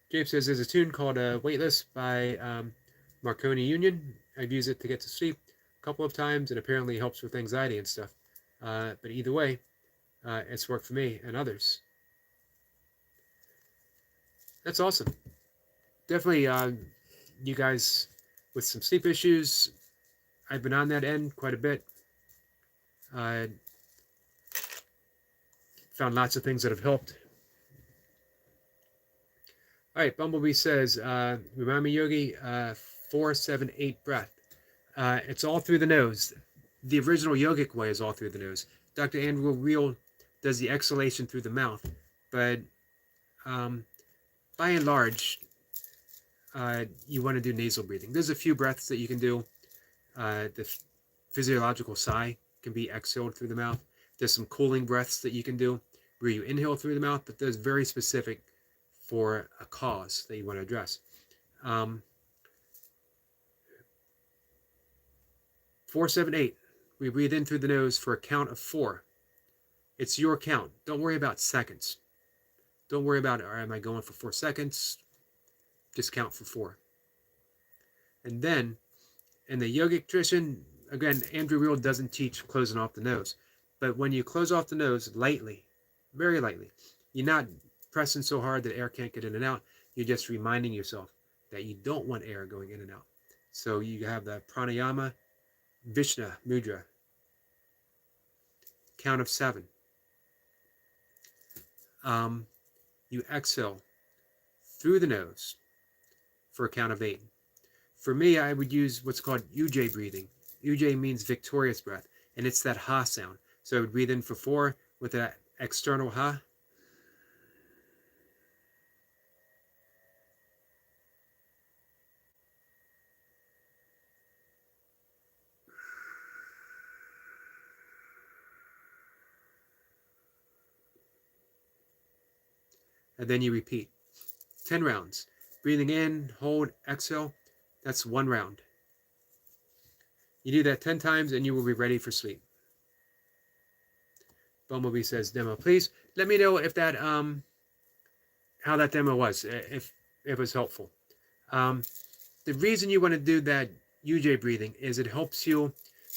James says, there's a tune called Weightless by Marconi Union. I've used it to get to sleep a couple of times, and apparently helps with anxiety and stuff. But either way, it's worked for me and others. That's awesome. Definitely, you guys with some sleep issues, I've been on that end quite a bit. Found lots of things that have helped. All right, Bumblebee says, remind me, Yogi, 4-7-8 breath. It's all through the nose. The original yogic way is all through the nose. Dr. Andrew Reel does the exhalation through the mouth, but by and large, you want to do nasal breathing. There's a few breaths that you can do. The physiological sigh can be exhaled through the mouth. There's some cooling breaths that you can do where you inhale through the mouth, but there's very specific for a cause that you want to address. 4-7-8. We breathe in through the nose for a count of 4. It's your count. Don't worry about seconds. Don't worry about, am I going for 4 seconds? Just count for 4. And then, in the yogic tradition, again, Andrew Reel doesn't teach closing off the nose. But when you close off the nose lightly, very lightly, you're not pressing so hard that air can't get in and out. You're just reminding yourself that you don't want air going in and out. So you have the pranayama, Vishna mudra, count of 7. You exhale through the nose for a count of 8. For me, I would use what's called Ujjayi breathing. Ujjayi means victorious breath, and it's that ha sound. So I would breathe in for 4 with that external ha. And then you repeat. 10 rounds. Breathing in, hold, exhale. That's 1 round. You do that 10 times and you will be ready for sleep. Bumblebee says, demo, please. Let me know if that, how that demo was, if it was helpful. The reason you want to do that Ujjayi breathing is it helps you,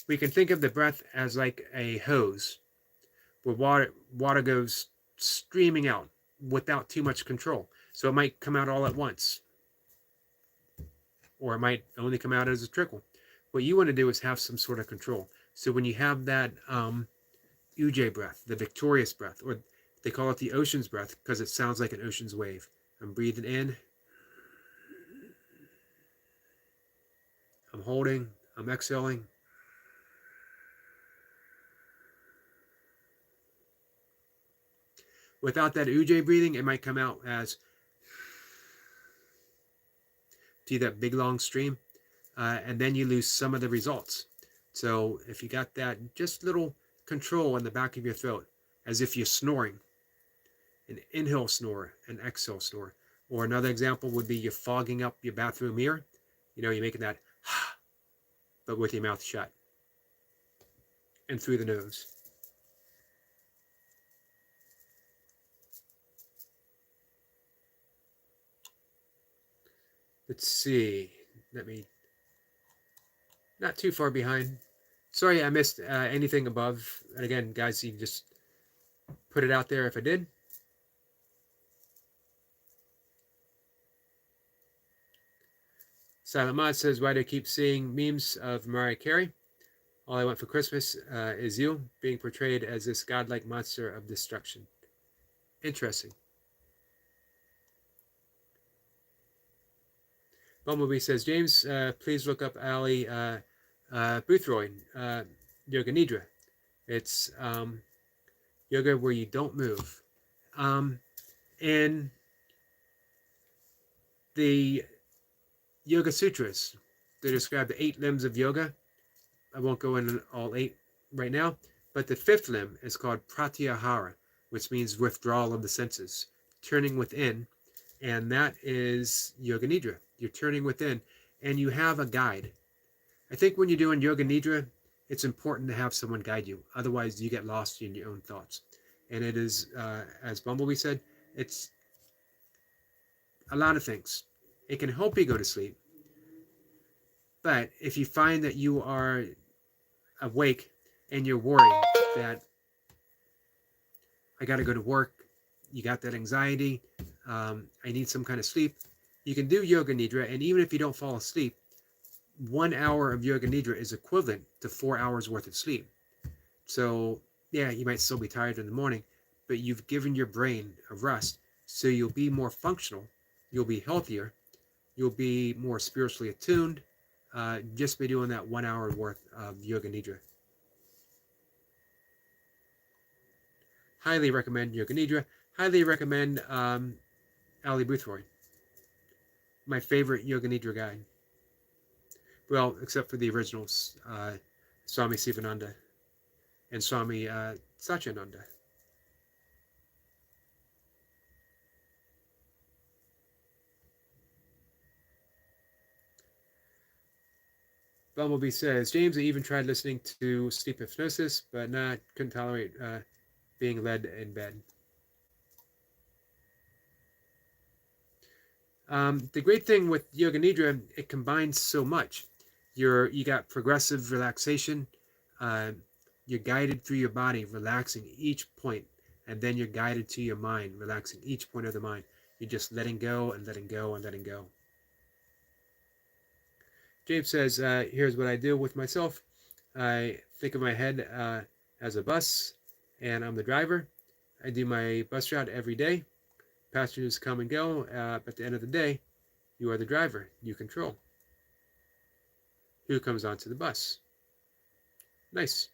we can think of the breath as like a hose where water goes streaming out without too much control. So it might come out all at once, or it might only come out as a trickle. What you want to do is have some sort of control. So when you have that Ujjayi breath, the victorious breath, or they call it the ocean's breath because it sounds like an ocean's wave. I'm breathing in, I'm holding, I'm exhaling. Without that Ujjayi breathing, it might come out as to that big long stream, and then you lose some of the results. So if you got that just little control in the back of your throat, as if you're snoring, an inhale snore, an exhale snore. Or another example would be you're fogging up your bathroom mirror. You're making that, but with your mouth shut and through the nose. Let's see. Not too far behind. Sorry I missed anything above. And again, guys, you can just put it out there if I did. Silent Mod says, why do I keep seeing memes of Mariah Carey? All I want for Christmas is you being portrayed as this godlike monster of destruction. Interesting. Bumblebee says, James, please look up Ali Boothroyd, Yoga Nidra. It's yoga where you don't move. In the Yoga Sutras, they describe the 8 limbs of yoga. I won't go into all 8 right now, but the 5th limb is called pratyahara, which means withdrawal of the senses, turning within, and that is Yoga Nidra. You're turning within, and you have a guide. I think when you're doing Yoga Nidra, it's important to have someone guide you. Otherwise, you get lost in your own thoughts. And it is, as Bumblebee said, it's a lot of things. It can help you go to sleep. But if you find that you are awake and you're worried that I got to go to work, you got that anxiety, I need some kind of sleep, you can do Yoga Nidra, and even if you don't fall asleep, 1 hour of Yoga Nidra is equivalent to 4 hours worth of sleep. So yeah, you might still be tired in the morning, but you've given your brain a rest, so you'll be more functional, you'll be healthier, you'll be more spiritually attuned, just by doing that 1 hour worth of Yoga Nidra. Highly recommend Yoga Nidra. Highly recommend Ali Boothroyd. My favorite Yoga Nidra guide. Well, except for the originals, Swami Sivananda and Swami Satyananda. Bumblebee says, James, I even tried listening to sleep hypnosis, but couldn't tolerate being led in bed. The great thing with Yoga Nidra, it combines so much. You got progressive relaxation. You're guided through your body, relaxing each point, and then you're guided to your mind, relaxing each point of the mind. You're just letting go and letting go and letting go. James says, here's what I do with myself. I think of my head as a bus, and I'm the driver. I do my bus route every day. Passengers come and go. But at the end of the day, you are the driver. You control who comes onto the bus. Nice.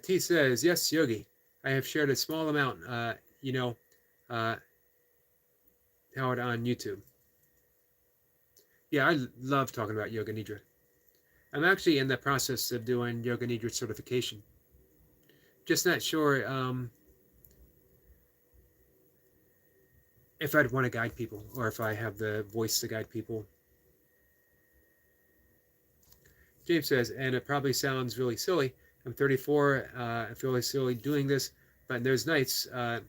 T says, yes, Yogi. I have shared a small amount, Howard, on YouTube. Yeah, I love talking about Yoga Nidra. I'm actually in the process of doing Yoga Nidra certification. Just not sure if I'd want to guide people or if I have the voice to guide people. James says, and it probably sounds really silly. I'm 34. I feel really silly doing this, but there's nights I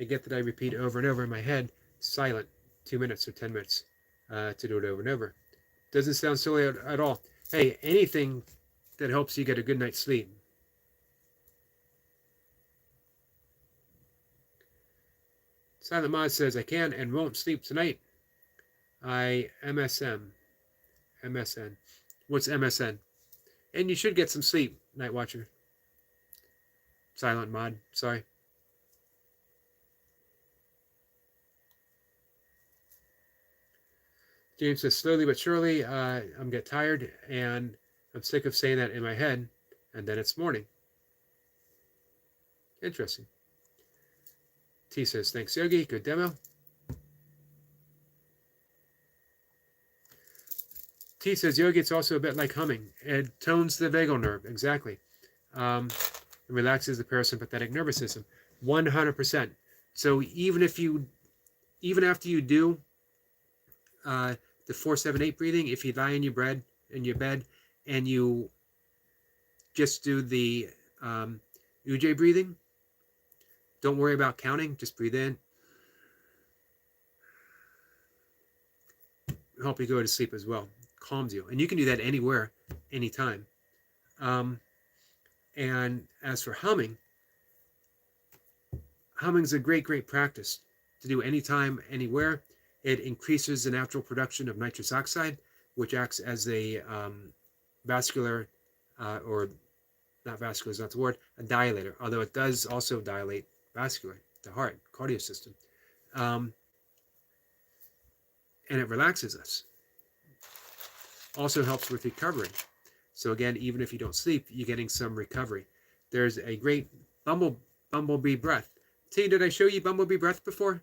get that I repeat over and over in my head, silent, 2 minutes or 10 minutes to do it over and over. Doesn't sound silly at all. Hey, anything that helps you get a good night's sleep. Silent Mod says, I can and won't sleep tonight. MSN. What's MSN? And you should get some sleep, Night Watcher. Silent Mod, sorry. James says, slowly but surely, I'm get tired, and I'm sick of saying that in my head, and then it's morning. Interesting. T says, thanks, Yogi. Good demo. T says, Yogi, it's also a bit like humming. It tones the vagal nerve. Exactly. It relaxes the parasympathetic nervous system. 100%. So even after you do the 4-7-8 breathing, if you lie in your bed and you just do the Ujjayi breathing, don't worry about counting. Just breathe in. Help you go to sleep as well. Calms you. And you can do that anywhere, anytime. And as for humming's a great practice to do anytime, anywhere. It increases the natural production of nitrous oxide, which acts as a vascular, or not vascular is not the word, a dilator, although it does also dilate vascular, the heart, cardio system. And it relaxes us. Also helps with recovery. So again, even if you don't sleep, you're getting some recovery. There's a great bumblebee breath. T, did I show you bumblebee breath before?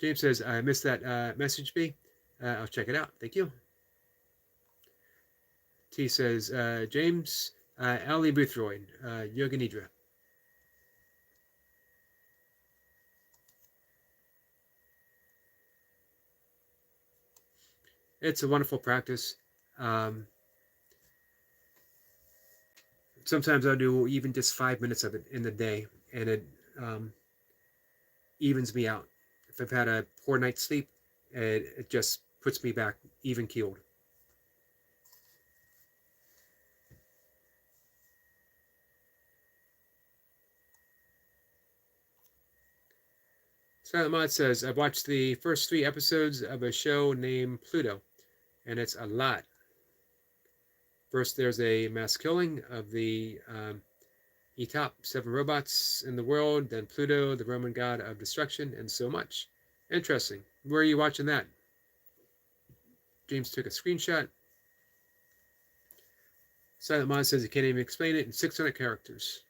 James says, I missed that message, B. I'll check it out. Thank you. T says, James, Ali Boothroyd, Yoga Nidra. It's a wonderful practice. Sometimes I'll do even just 5 minutes of it in the day, and it evens me out. If I've had a poor night's sleep, it just puts me back even keeled. Silent Mod says, I've watched the first 3 episodes of a show named Pluto, and it's a lot. First, there's a mass killing of the top 7 robots in the world, then Pluto, the Roman god of destruction, and so much. Interesting. Where are you watching that? James took a screenshot. Silent Mod says he can't even explain it in 600 characters.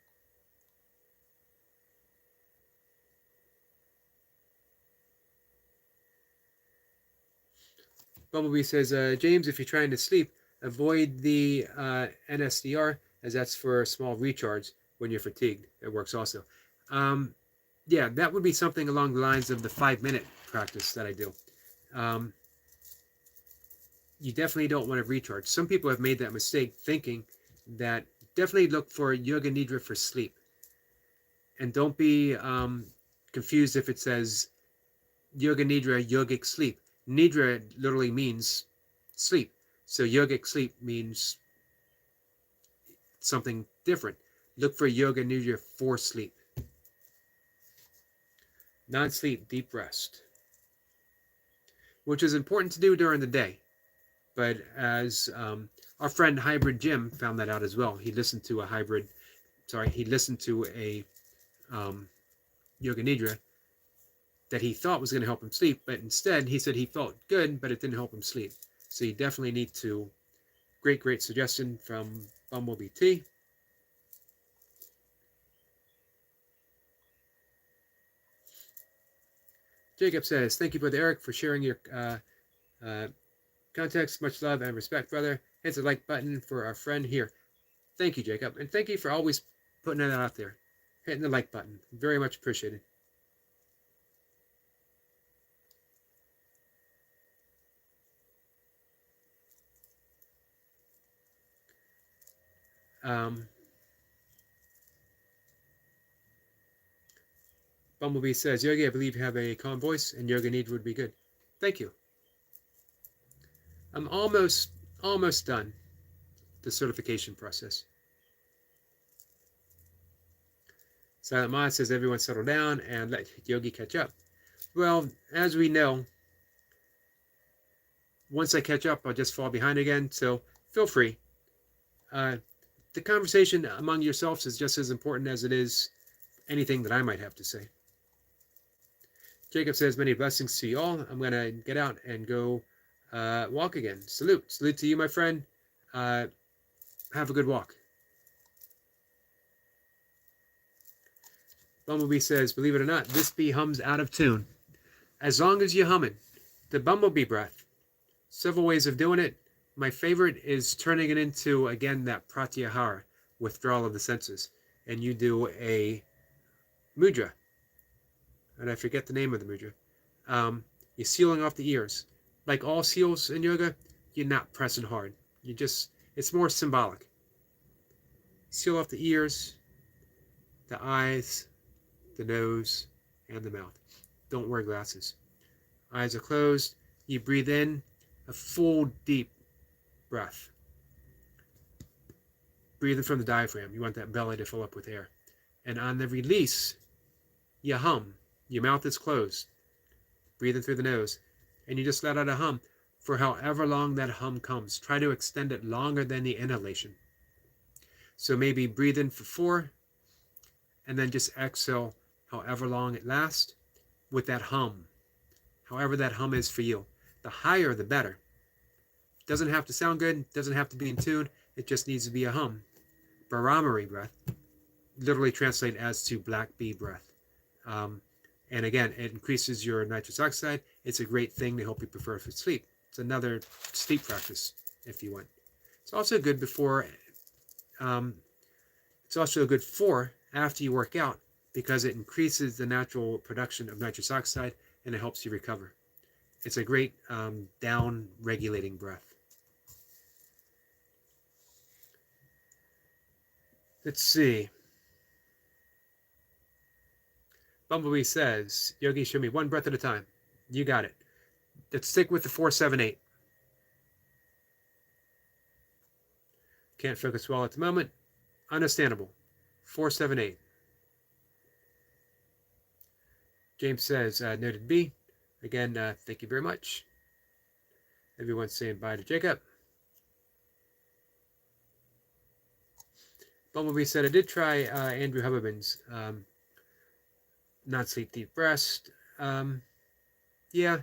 Bumblebee says, James, if you're trying to sleep, avoid the NSDR, as that's for a small recharge when you're fatigued. It works also. Yeah, that would be something along the lines of the 5-minute practice that I do. You definitely don't want to recharge. Some people have made that mistake thinking that definitely look for Yoga Nidra for sleep. And don't be confused if it says Yoga Nidra, yogic sleep. Nidra literally means sleep. So yogic sleep means something different. Look for Yoga Nidra for sleep. Non-sleep, deep rest. Which is important to do during the day. But as our friend Hybrid Jim found that out as well. He listened to a Yoga Nidra that he thought was going to help him sleep, but instead he said he felt good, but it didn't help him sleep. So you definitely need to, great suggestion from Bumblebee T. Jacob says, thank you, Brother Eric, for sharing your context. Much love and respect, brother. Hit the like button for our friend here. Thank you, Jacob. And thank you for always putting that out there. Hitting the like button. Very much appreciated. Bumblebee says, Yogi, I believe you have a calm voice, and Yoga Nidra would be good. Thank you. I'm almost done the certification process. Silent Mod says, everyone settle down and let Yogi catch up. Well, as we know, once I catch up, I'll just fall behind again, so feel free. The conversation among yourselves is just as important as it is anything that I might have to say. Jacob says, many blessings to you all. I'm going to get out and go walk again. Salute. Salute to you, my friend. Have a good walk. Bumblebee says, believe it or not, this bee hums out of tune. As long as you hum it. The bumblebee breath. Several ways of doing it. My favorite is turning it into, again, that pratyahara, withdrawal of the senses. And you do a mudra. And I forget the name of the mudra. You're sealing off the ears. Like all seals in yoga, you're not pressing hard. It's more symbolic. Seal off the ears, the eyes, the nose, and the mouth. Don't wear glasses. Eyes are closed. You breathe in a full, deep breath. Breathing from the diaphragm. You want that belly to fill up with air. And on the release, you hum. Your mouth is closed. Breathing through the nose. And you just let out a hum for however long that hum comes. Try to extend it longer than the inhalation. So maybe breathe in for 4, and then just exhale however long it lasts with that hum. However that hum is for you. The higher, the better. Doesn't have to sound good. Doesn't have to be in tune. It just needs to be a hum. Bharamari breath, literally translated as to black bee breath. And again, it increases your nitrous oxide. It's a great thing to help you prepare for sleep. It's another sleep practice, if you want. It's also good before. It's also good for after you work out, because it increases the natural production of nitrous oxide and it helps you recover. It's a great down-regulating breath. Let's see. Bumblebee says, Yogi, show me one breath at a time. You got it. Let's stick with the 4-7-8. Can't focus well at the moment. Understandable. 4-7-8. James says, noted B. Again, thank you very much. Everyone's saying bye to Jacob. Bumblebee said, I did try Andrew Huberman's Not Sleep Deep Rest. Yeah,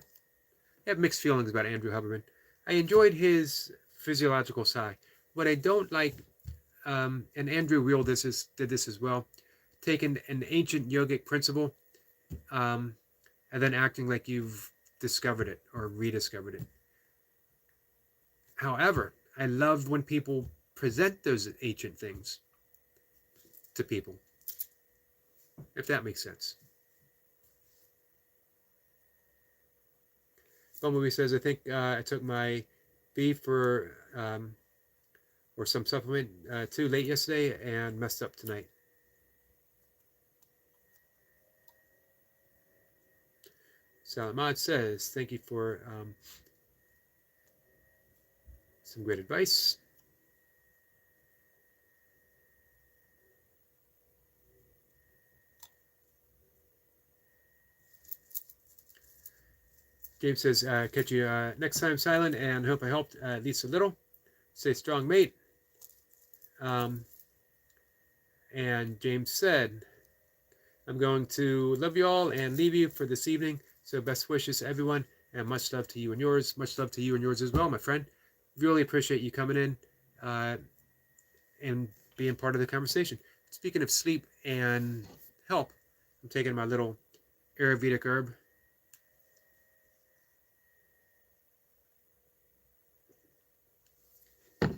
I have mixed feelings about Andrew Huberman. I enjoyed his physiological side. What I don't like, and Andrew Weil did this as well, taking an ancient yogic principle and then acting like you've discovered it or rediscovered it. However, I love when people present those ancient things to people, if that makes sense. Bumblebee says, I think I took my beef or some supplement too late yesterday and messed up tonight. Salamad says, thank you for some great advice. James says, catch you next time, Silent, and hope I helped at least a little. Stay strong, mate. And James said, I'm going to love you all and leave you for this evening. So best wishes to everyone, and much love to you and yours. Much love to you and yours as well, my friend. Really appreciate you coming in and being part of the conversation. Speaking of sleep and help, I'm taking my little Ayurvedic herb.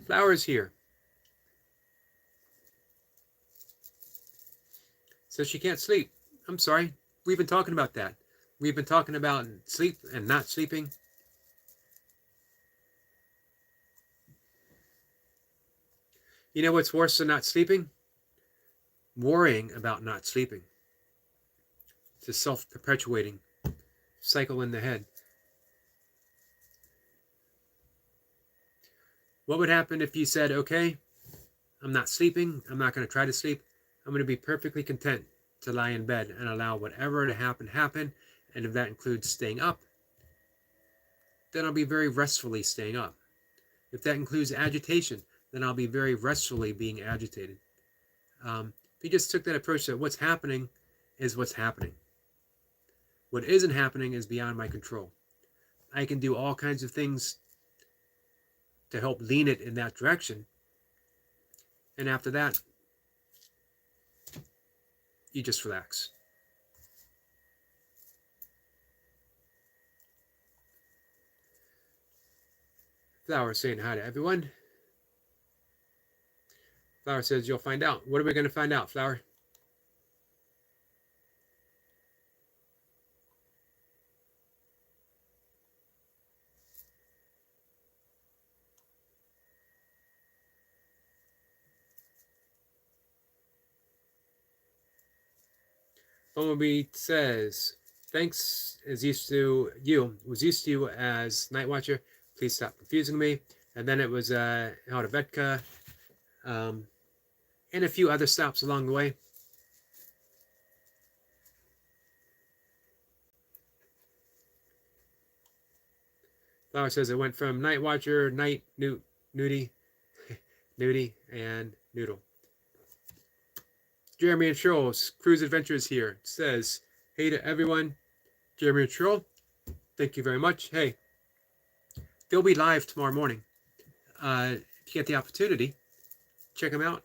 Flowers here. So she can't sleep. I'm sorry. We've been talking about that. We've been talking about sleep and not sleeping. You know what's worse than not sleeping? Worrying about not sleeping. It's a self-perpetuating cycle in the head. What would happen if you said, okay, I'm not sleeping, I'm not going to try to sleep, I'm going to be perfectly content to lie in bed and allow whatever to happen, and if that includes staying up, then I'll be very restfully staying up. If that includes agitation, then I'll be very restfully being agitated. If you just took that approach that what's happening is what's happening. What isn't happening is beyond my control. I can do all kinds of things to help lean it in that direction. And after that, you just relax. Flower saying hi to everyone. Flower says you'll find out. What are we going to find out, Flower? Bumblebee says, thanks is used to you, was used to you as Night Watcher. Please stop confusing me. And then it was Helvetka, and a few other stops along the way. Flower says it went from Night Watcher, Night, Nudie, Nudie, and Noodle. Jeremy and Cheryl, Cruise Adventures here, says, hey to everyone. Jeremy and Cheryl, thank you very much. Hey, they'll be live tomorrow morning. If you get the opportunity, check them out.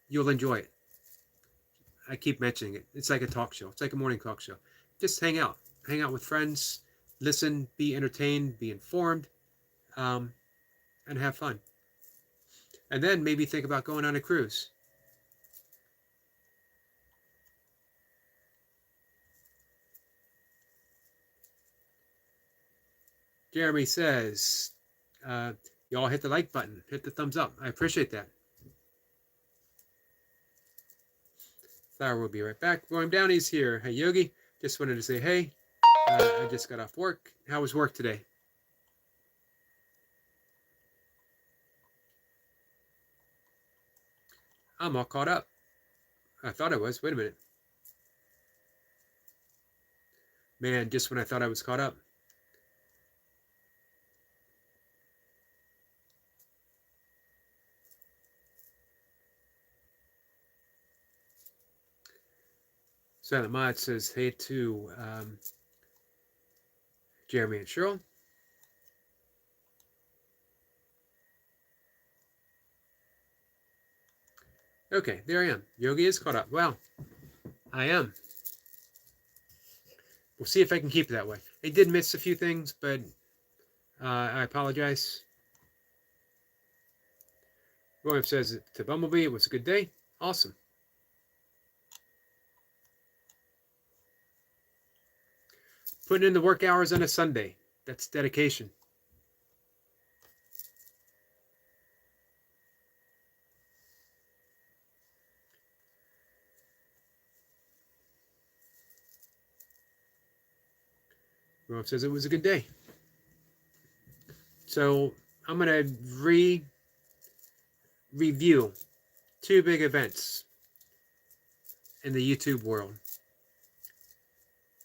You'll enjoy it. I keep mentioning it. It's like a talk show. It's like a morning talk show. Just hang out. Hang out with friends. Listen, be entertained, be informed, and have fun. And then maybe think about going on a cruise. Jeremy says, y'all hit the like button, hit the thumbs up. I appreciate that. Flower will be right back. William Downey's here. Hey, Yogi. Just wanted to say hey. I just got off work. How was work today? I'm all caught up. I thought I was. Wait a minute. Man, just when I thought I was caught up. Silent Mod says hey to Jeremy and Cheryl. Okay, there I am. Yogi is caught up. Wow, I am. We'll see if I can keep it that way. I did miss a few things, but I apologize. William says to Bumblebee, it was a good day. Awesome. Putting in the work hours on a Sunday. That's dedication. William says it was a good day. So I'm going to review two big events in the YouTube world.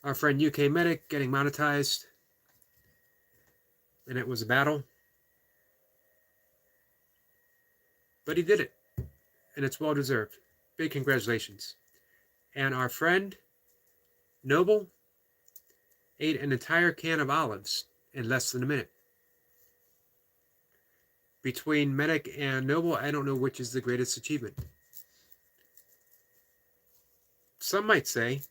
Our friend UK Medic getting monetized, and it was a battle, but he did it, and it's well deserved. Big congratulations. And our friend Noble ate an entire can of olives in less than a minute. Between Medic and Noble, I don't know which is the greatest achievement. Some might say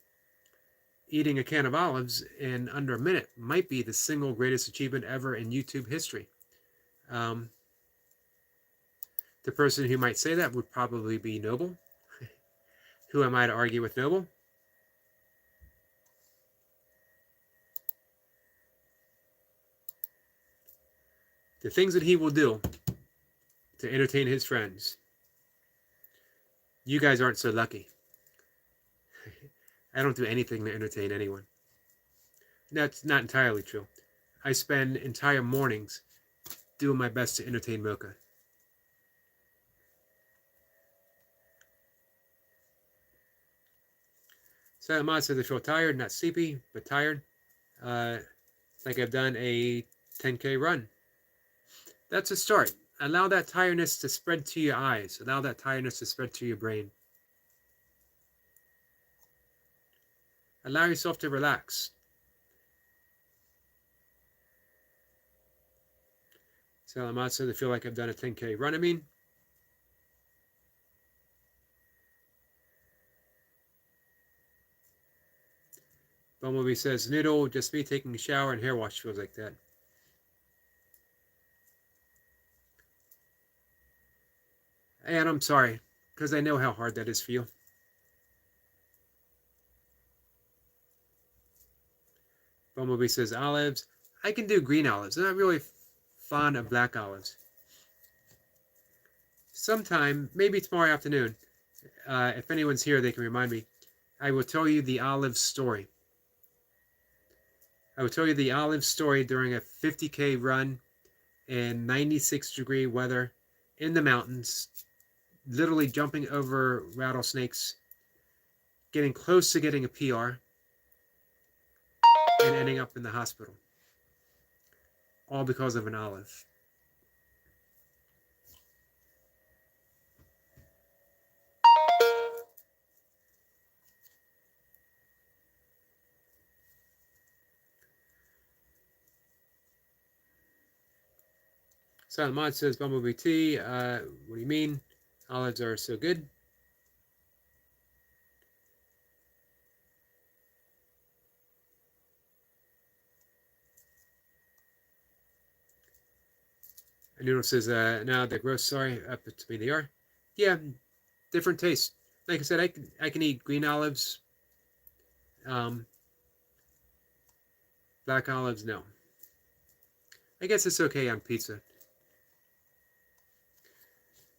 eating a can of olives in under a minute might be the single greatest achievement ever in YouTube history. The person who might say that would probably be Noble. Who am I to argue with Noble? The things that he will do to entertain his friends. You guys aren't so lucky. I don't do anything to entertain anyone. That's not entirely true. I spend entire mornings doing my best to entertain Mocha. Silent Mod says I feel tired, not sleepy, but tired. Like I've done a 10K run. That's a start. Allow that tiredness to spread to your eyes. Allow that tiredness to spread to your brain. Allow yourself to relax. Salamat says, I feel like I've done a 10K run, I mean. Bumblebee says, Noodle, just me taking a shower and hair wash feels like that. And I'm sorry, because I know how hard that is for you. Bumblebee says, olives. I can do green olives. I'm not really fond of black olives. Sometime, maybe tomorrow afternoon, if anyone's here, they can remind me. I will tell you the olive story. I will tell you the olive story during a 50K run in 96-degree weather in the mountains, literally jumping over rattlesnakes, getting close to getting a PR, and ending up in the hospital. All because of an olive. Silent Mod says, Bumblebee Tea, what do you mean? Olives are so good. Noodle says, now they're gross, sorry, up to me they are. Yeah, different taste. Like I said, I can eat green olives. Black olives, no. I guess it's okay on pizza.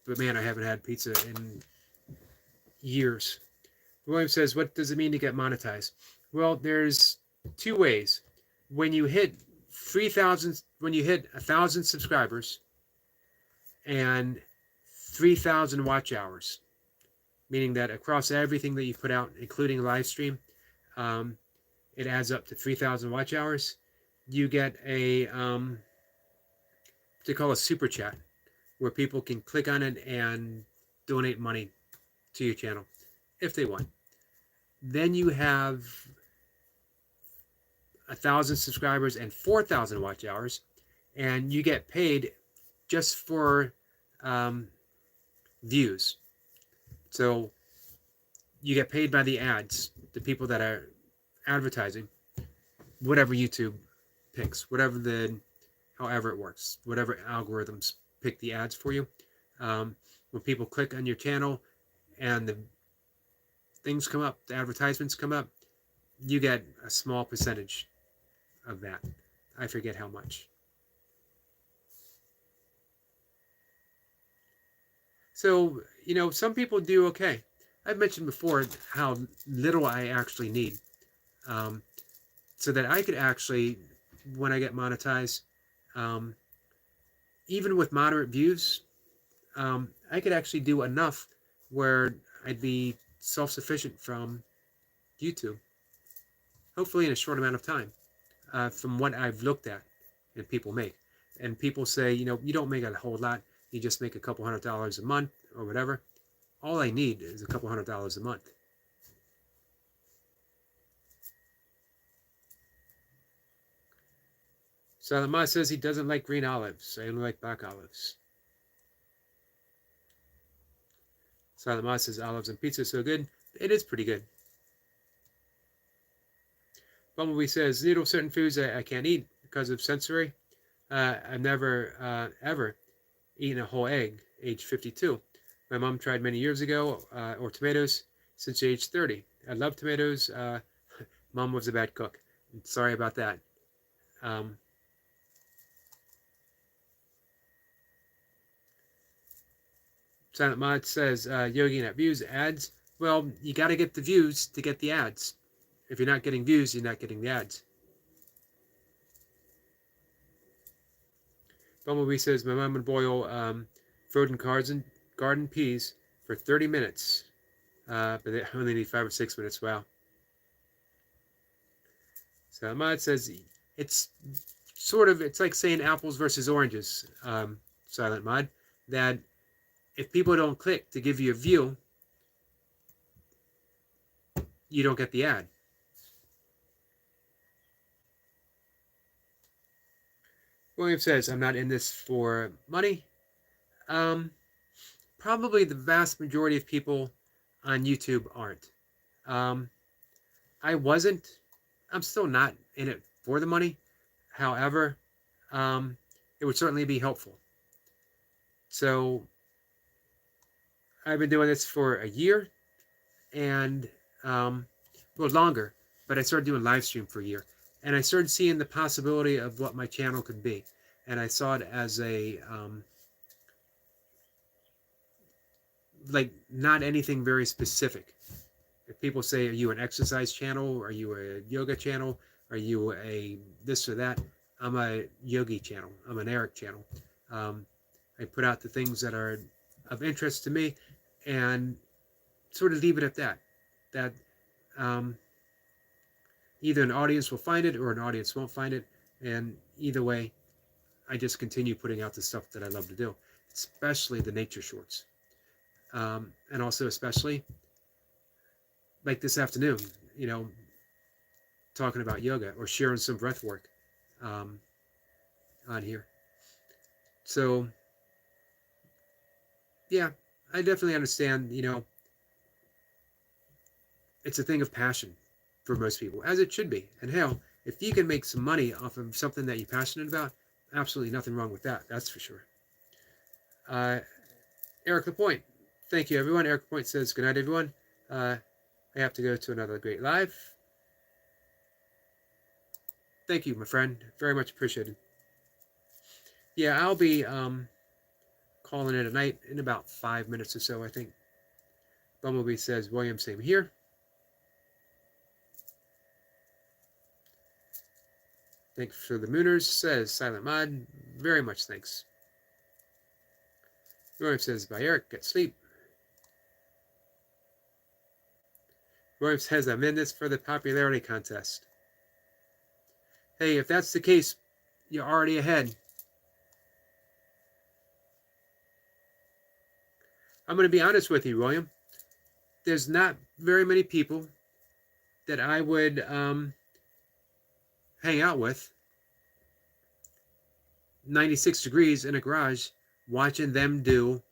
But man, I haven't had pizza in years. William says, what does it mean to get monetized? Well, there's two ways. When you hit 3,000, when you hit 1,000 subscribers and 3,000 watch hours, meaning that across everything that you put out, including live stream, it adds up to 3,000 watch hours. You get a what they call a super chat, where people can click on it and donate money to your channel if they want. Then you have 1,000 subscribers and 4,000 watch hours, and you get paid just for views. So you get paid by the ads, the people that are advertising, whatever YouTube picks, however it works, whatever algorithms pick the ads for you. When people click on your channel and the things come up, the advertisements come up, you get a small percentage of that. I forget how much. So, some people do okay. I've mentioned before how little I actually need, so that I could actually, when I get monetized, even with moderate views, I could actually do enough where I'd be self-sufficient from YouTube, hopefully in a short amount of time, from what I've looked at and people make. And people say, you don't make a whole lot, you just make a couple $100 a month or whatever. All I need is a couple $100 a month. Silent Ma says he doesn't like green olives. I only like black olives. Silent Ma says olives and pizza is so good. It is pretty good. Bumblebee says, Noodle, certain foods I can't eat because of sensory. I've never, ever eaten a whole egg, age 52. My mom tried many years ago, or tomatoes, since age 30. I love tomatoes. Mom was a bad cook. Sorry about that. Silent Mod says, Yogi net views, ads. Well, you got to get the views to get the ads. If you're not getting views, you're not getting the ads. Bumblebee says, my mom would boil frozen garden peas for 30 minutes. But they only need 5 or 6 minutes. Wow. Silent Mod says, it's like saying apples versus oranges, Silent Mod, that if people don't click to give you a view, you don't get the ad. William says, I'm not in this for money. Probably the vast majority of people on YouTube aren't. I wasn't. I'm still not in it for the money. However, it would certainly be helpful. So I've been doing this for a year and well, longer, but I started doing live stream for a year, and I started seeing the possibility of what my channel could be, and I saw it as a like not anything very specific. If people say, are you an exercise channel? Are you a yoga channel? Are you a this or that? I'm a Yogi channel. I'm an Eric channel. I put out the things that are of interest to me and sort of leave it at that. That either an audience will find it or an audience won't find it. And either way, I just continue putting out the stuff that I love to do, especially the nature shorts. And also especially like this afternoon, you know, talking about yoga or sharing some breath work on here. So yeah, I definitely understand, you know, it's a thing of passion for most people, as it should be. And hell, if you can make some money off of something that you're passionate about, absolutely nothing wrong with that, that's for sure. Eric Lapointe, thank you everyone. Eric Lapointe says, good night everyone. I have to go to another great live. Thank you, my friend. Very much appreciated. Yeah, I'll be calling it a night in about 5 minutes or so, I think. Bumblebee says, William, same here. Thanks for the Mooners, says Silent Mod. Very much thanks. William says, bye Eric, get sleep. William says, I'm in this for the popularity contest. Hey, if that's the case, you're already ahead. I'm going to be honest with you, William. There's not very many people that I would hang out with 96 degrees in a garage watching them do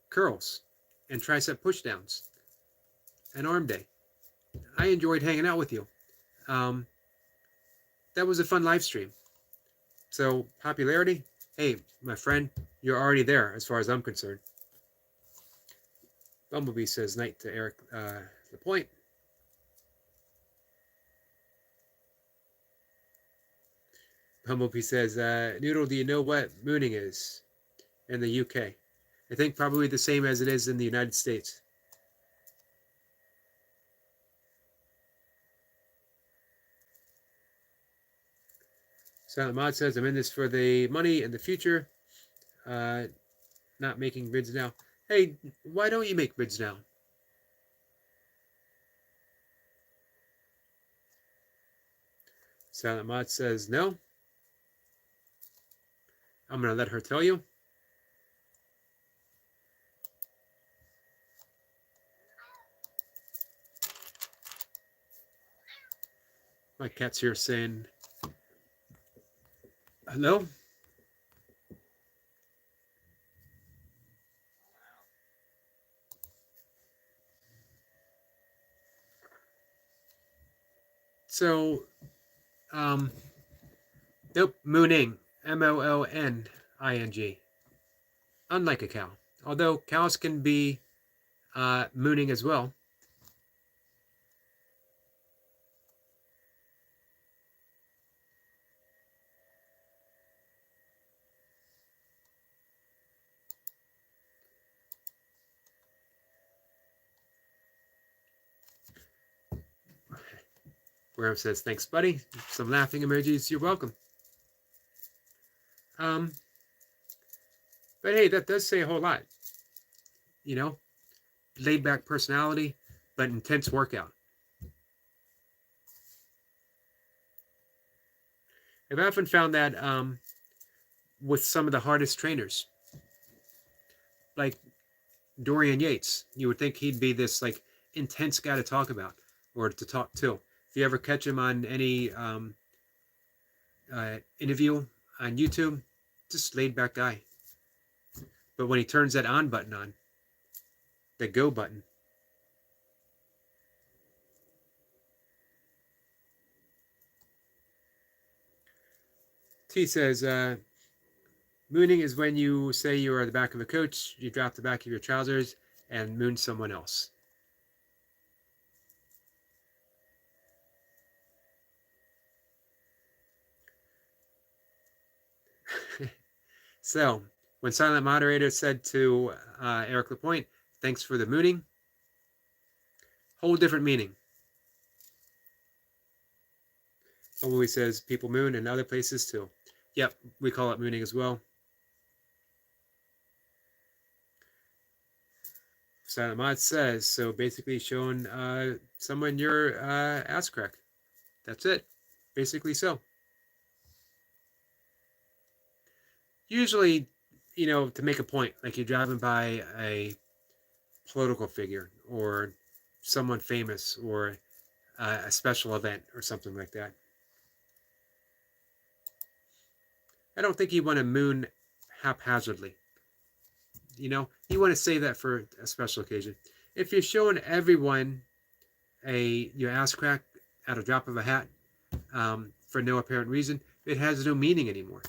curls and tricep pushdowns and arm day. I enjoyed hanging out with you. That was a fun live stream. So popularity, hey, my friend, you're already there as far as I'm concerned. Bumblebee says night to Eric Lapointe. Bumblebee says, Noodle, do you know what mooning is in the UK? I think probably the same as it is in the United States. Silent Mod says, I'm in this for the money in the future. Not making vids now. Hey, why don't you make vids now? Silent Mod says, no. I'm going to let her tell you. My cat's here saying, hello? So, nope, mooning, mooning, unlike a cow. Although cows can be mooning as well. Worm says, thanks, buddy. Some laughing emojis. You're welcome. But hey, that does say a whole lot. You know, laid back personality, but intense workout. I've often found that with some of the hardest trainers, like Dorian Yates, you would think he'd be this like intense guy to talk about or to talk to. If you ever catch him on any interview on YouTube, just laid back guy. But when he turns that on button on, the go button, T says, mooning is when you say you are the back of a coach, you drop the back of your trousers and moon someone else. So, when Silent Moderator said to Eric Lapointe, thanks for the mooning, whole different meaning. Bumblebee says people moon in other places too. Yep, we call it mooning as well. Silent Mod says, so basically showing someone your ass crack. That's it. Basically so. Usually, to make a point, like you're driving by a political figure or someone famous or a special event or something like that. I don't think you want to moon haphazardly. You want to save that for a special occasion. If you're showing everyone your ass crack at a drop of a hat for no apparent reason, it has no meaning anymore.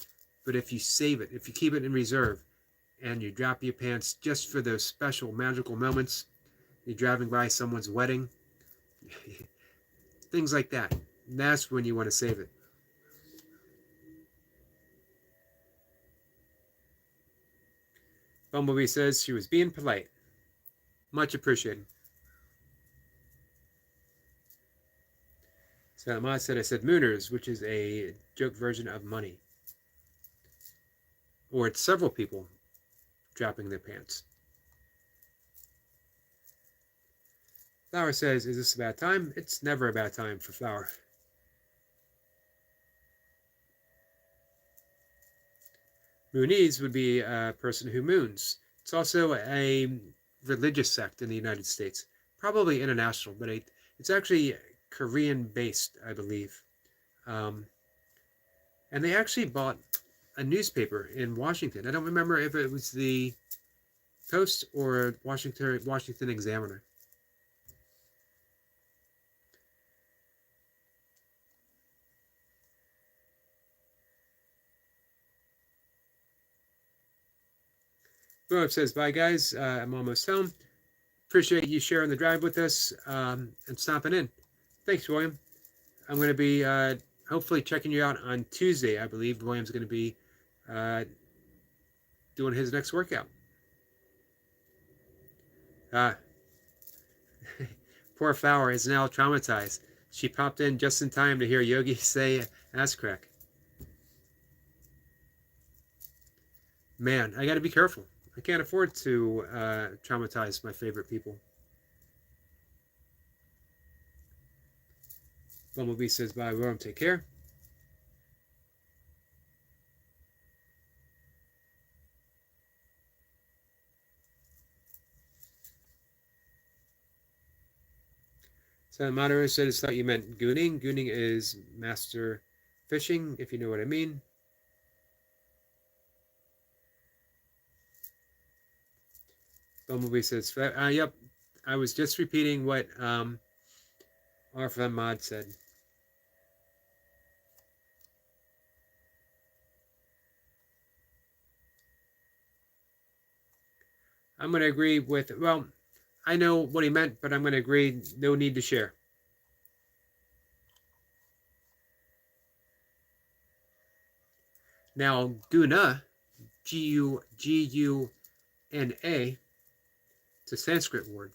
But if you save it, if you keep it in reserve, and you drop your pants just for those special magical moments, you're driving by someone's wedding, things like that, that's when you want to save it. Bumblebee says she was being polite. Much appreciated. So Ahmad said, I said mooners, which is a joke version of money. Or it's several people dropping their pants. Flower says, is this a bad time? It's never a bad time for Flower. Moonies would be a person who moons. It's also a religious sect in the United States. Probably international, but it's actually Korean-based, I believe. And they actually bought a newspaper in Washington. I don't remember if it was the Post or Washington Examiner. Bob says, bye guys, I'm almost home. Appreciate you sharing the drive with us and stopping in. Thanks, William. I'm going to be hopefully checking you out on Tuesday. I believe William's going to be doing his next workout. Poor Flower is now traumatized. She popped in just in time to hear Yogi say ass crack. Man, I got to be careful. I can't afford to traumatize my favorite people. Bumblebee says, bye, William, take care. So the moderator said, I thought you meant gooning. Gooning is master fishing, if you know what I mean. Bumblebee says, yep, I was just repeating what our friend Mod said. I'm going to agree with, well, I know what he meant, but I'm going to agree, no need to share. Now, guna, G-U-N-A, it's a Sanskrit word,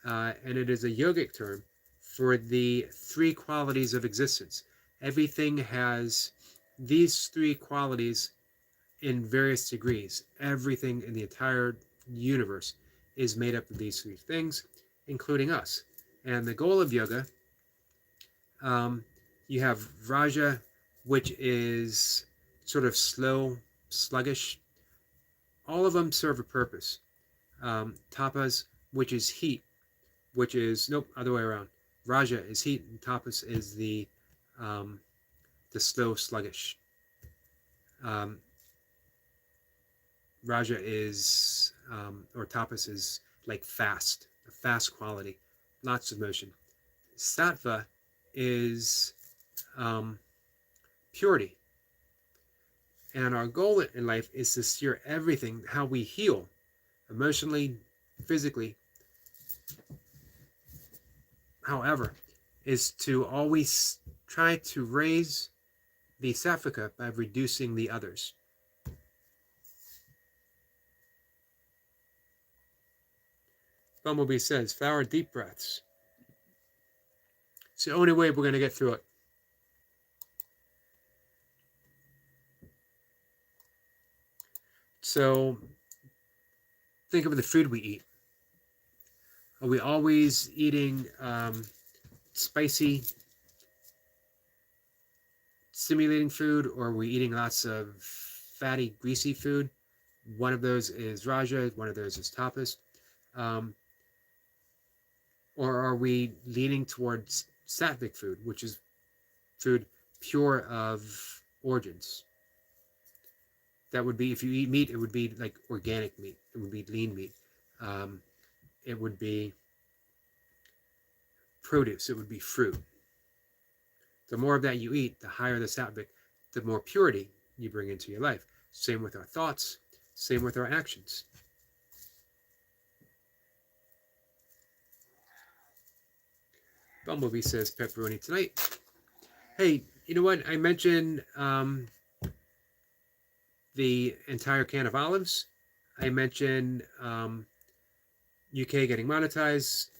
and it is a yogic term for the three qualities of existence. Everything has these three qualities in various degrees. Everything in the entire universe is made up of these three things, including us. And the goal of yoga, you have Raja, which is sort of slow, sluggish. All of them serve a purpose. Tapas, which is heat, which is, nope, other way around. Raja is heat, and tapas is the slow, sluggish. Um, Raja is, or tapas is like fast, a fast quality, lots of motion. Sattva is um, purity. And our goal in life is to steer everything, how we heal emotionally, physically, however, is to always try to raise the sattvica by reducing the others. Bumblebee says, flower deep breaths. It's the only way we're going to get through it. So think of the food we eat. Are we always eating spicy, stimulating food, or are we eating lots of fatty, greasy food? One of those is Raja, one of those is tapas. Or are we leaning towards sattvic food, which is food pure of origins? That would be, if you eat meat, it would be like organic meat. It would be lean meat. It would be produce. It would be fruit. The more of that you eat, the higher the sattvic, the more purity you bring into your life. Same with our thoughts. Same with our actions. Bumblebee says pepperoni tonight. Hey, you know what? I mentioned the entire can of olives. I mentioned UK getting monetized.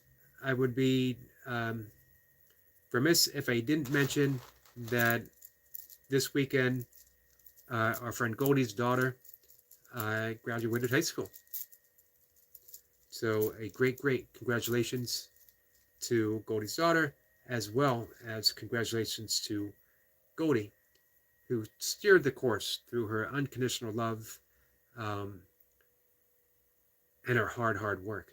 I would be remiss if I didn't mention that this weekend our friend Goldie's daughter graduated high school. So a great congratulations to Goldie's daughter, as well as congratulations to Goldie, who steered the course through her unconditional love and her hard work.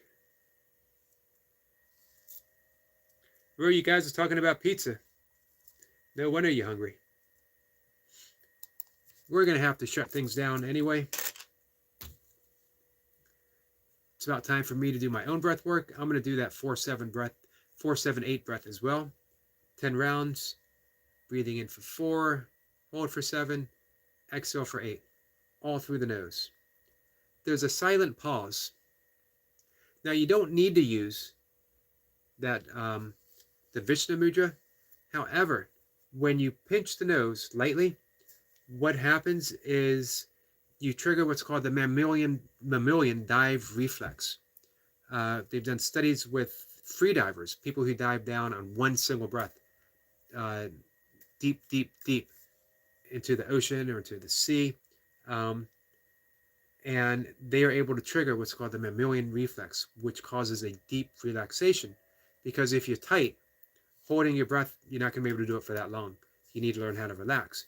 Where you guys are talking about pizza. No wonder you're hungry. We're going to have to shut things down anyway. It's about time for me to do my own breath work. I'm going to do that 4-7-8 breath as well. 10 rounds. Breathing in for 4, hold for 7, exhale for 8. All through the nose. There's a silent pause. Now you don't need to use that the Vishnu mudra. However, when you pinch the nose lightly, what happens is you trigger what's called the mammalian dive reflex. They've done studies with free divers, people who dive down on one single breath, deep into the ocean or into the sea, and they are able to trigger what's called the mammalian reflex, which causes a deep relaxation. Because if you're tight, holding your breath, you're not going to be able to do it for that long. You need to learn how to relax.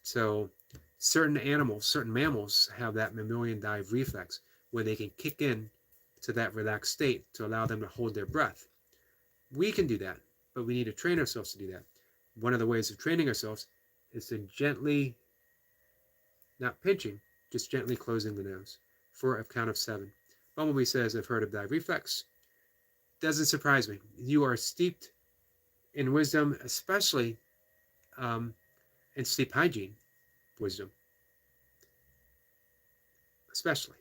So certain animals, certain mammals have that mammalian dive reflex where they can kick in to that relaxed state to allow them to hold their breath. We can do that, but we need to train ourselves to do that. One of the ways of training ourselves is to gently, not pinching, just gently closing the nose for a count of 7. Bumblebee says, I've heard of dive reflex. Doesn't surprise me. You are steeped in wisdom, especially in sleep hygiene wisdom. Especially.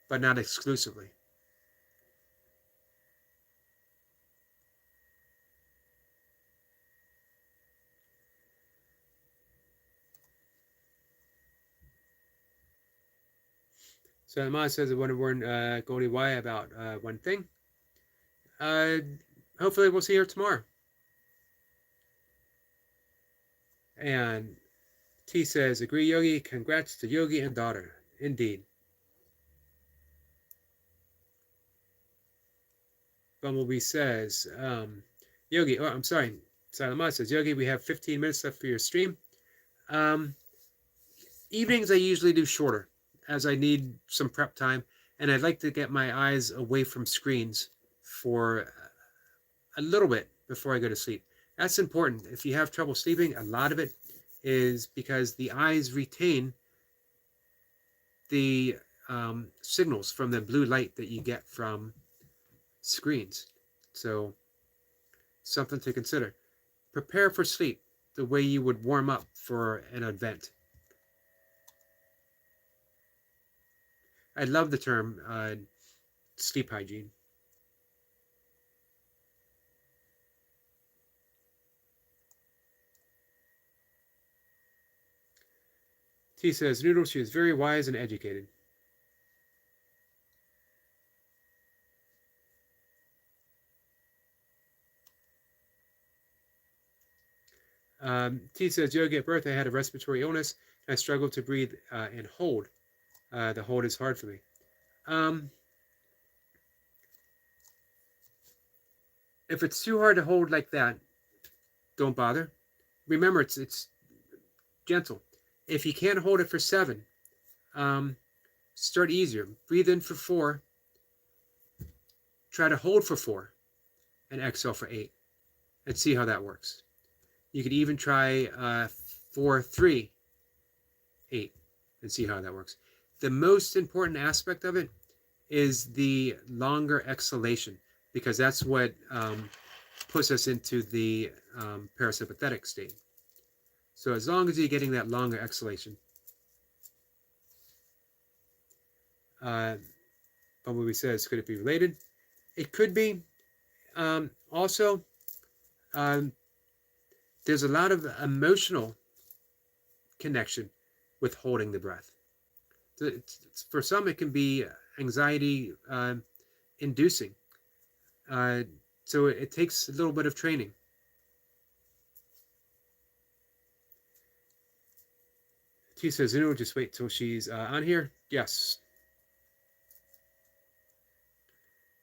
But not exclusively. So Ahmad says, I want to warn Goldie Y about one thing. Hopefully we'll see her tomorrow. And T says, agree, Yogi. Congrats to Yogi and daughter. Indeed. Bumblebee says, Yogi, oh, I'm sorry. Salamat says, Yogi, we have 15 minutes left for your stream. Evenings I usually do shorter, as I need some prep time, and I'd like to get my eyes away from screens for a little bit before I go to sleep. That's important. If you have trouble sleeping, a lot of it is because the eyes retain the signals from the blue light that you get from screens. So something to consider. Prepare for sleep the way you would warm up for an event. I love the term sleep hygiene. T says, Noodle, she is very wise and educated. T says, Yogi, at birth I had a respiratory illness and I struggled to breathe and hold. The hold is hard for me. If it's too hard to hold like that, don't bother. Remember, it's gentle. If you can't hold it for 7, start easier. Breathe in for 4. Try to hold for 4 and exhale for 8 and see how that works. You could even try 4, 3, 8 and see how that works. The most important aspect of it is the longer exhalation, because that's what puts us into the parasympathetic state. So as long as you're getting that longer exhalation, Bumblebee says, could it be related? It could be. Also, there's a lot of emotional connection with holding the breath. For some, it can be anxiety inducing. So it takes a little bit of training. T says, just wait till she's on here. Yes.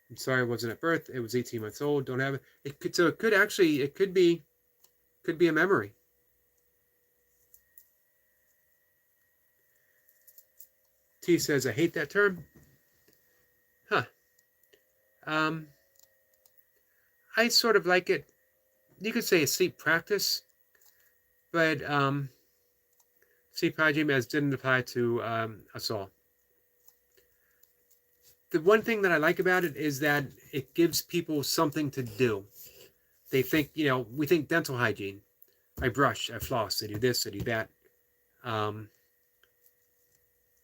I'm sorry, I wasn't at birth. It was 18 months old. Don't have it. It could be a memory. T says, I hate that term. Huh. I sort of like it. You could say a sleep practice, but sleep hygiene as didn't apply to us all. The one thing that I like about it is that it gives people something to do. They think, we think dental hygiene. I brush, I floss, I do this, I do that.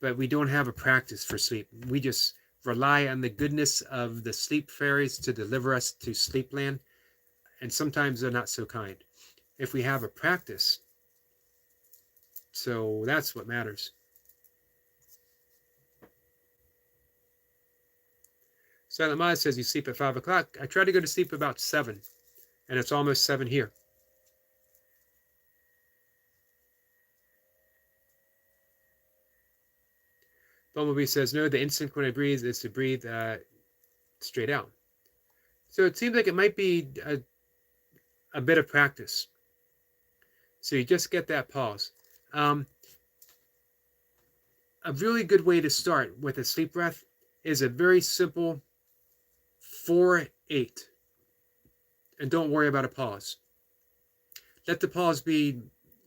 But we don't have a practice for sleep. We just rely on the goodness of the sleep fairies to deliver us to sleepland. And sometimes they're not so kind. If we have a practice, so that's what matters. Silent Maz says you sleep at 5 o'clock. I try to go to sleep about 7, and it's almost 7 here. Bumblebee says, no, the instinct when I breathe is to breathe straight out. So it seems like it might be a bit of practice. So you just get that pause. A really good way to start with a sleep breath is a very simple 4-8. And don't worry about a pause. Let the pause be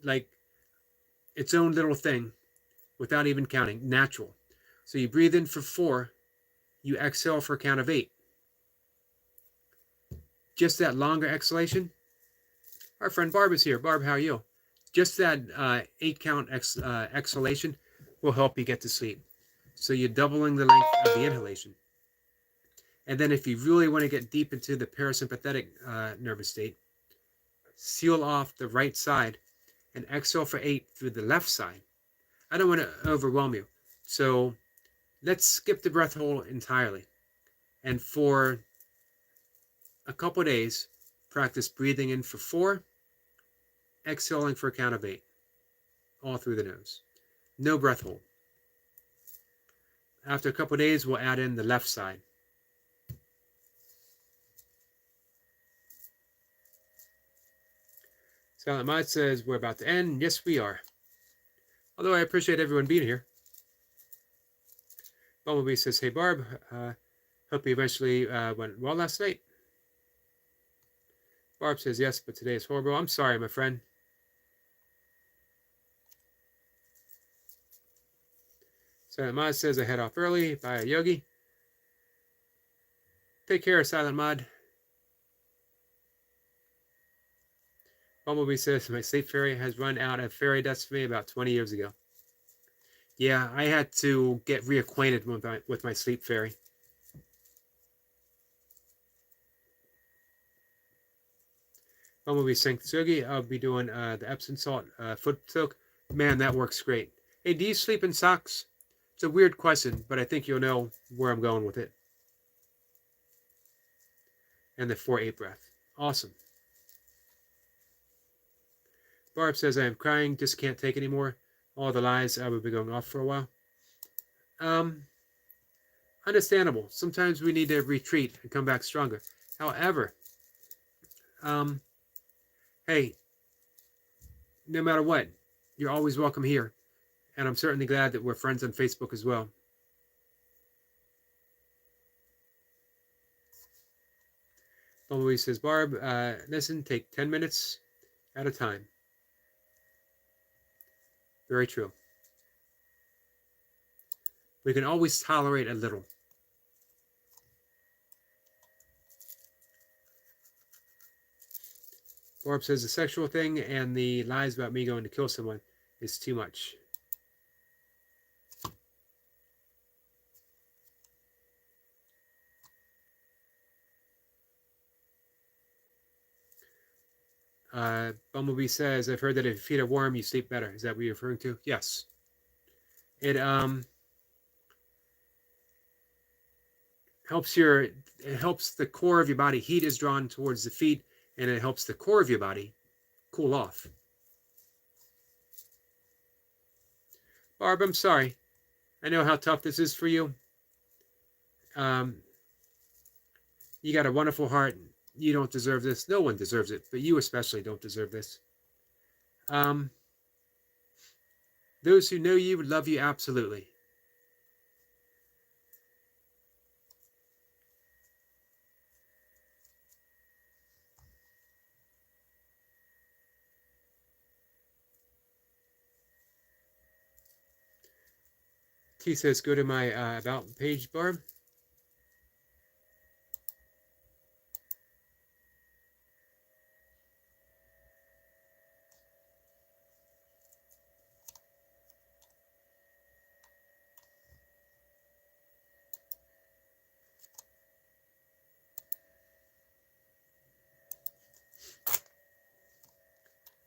like its own little thing without even counting, natural. So you breathe in for 4, you exhale for a count of 8. Just that longer exhalation. Our friend Barb is here. Barb, how are you? Just that 8 count exhalation will help you get to sleep. So you're doubling the length of the inhalation. And then if you really want to get deep into the parasympathetic nervous state, seal off the right side and exhale for 8 through the left side. I don't want to overwhelm you. So let's skip the breath hold entirely. And for a couple days, practice breathing in for 4, exhaling for a count of 8, all through the nose. No breath hold. After a couple days, we'll add in the left side. Silent Mod says we're about to end. Yes, we are. Although I appreciate everyone being here. Bumblebee says, hey, Barb, hope you eventually went well last night. Barb says, yes, but today is horrible. I'm sorry, my friend. Silent Mod says I head off early. Bye, Yogi. Take care, Silent Mod. Bumblebee says my sleep fairy has run out of fairy dust for me about 20 years ago. Yeah, I had to get reacquainted with my sleep fairy. Bumblebee thanks Yogi. I'll be doing the Epsom salt foot soak. Man, that works great. Hey, do you sleep in socks? It's a weird question, but I think you'll know where I'm going with it. And the 4-8 breath. Awesome. Barb says I am crying, just can't take anymore. All the lies, I will be going off for a while. Understandable. Sometimes we need to retreat and come back stronger. However, hey, no matter what, you're always welcome here. And I'm certainly glad that we're friends on Facebook as well. Bumblebee says, Barb, listen, take 10 minutes at a time. Very true. We can always tolerate a little. Barb says the sexual thing and the lies about me going to kill someone is too much. Bumblebee says, I've heard that if you feed a worm, you sleep better. Is that what you're referring to? Yes. It helps the core of your body. Heat is drawn towards the feet, and it helps the core of your body cool off. Barb, I'm sorry. I know how tough this is for you. You got a wonderful heart. You don't deserve this. No one deserves it, but you especially don't deserve this. Those who know you love you absolutely. T says, go to my about page, Barb.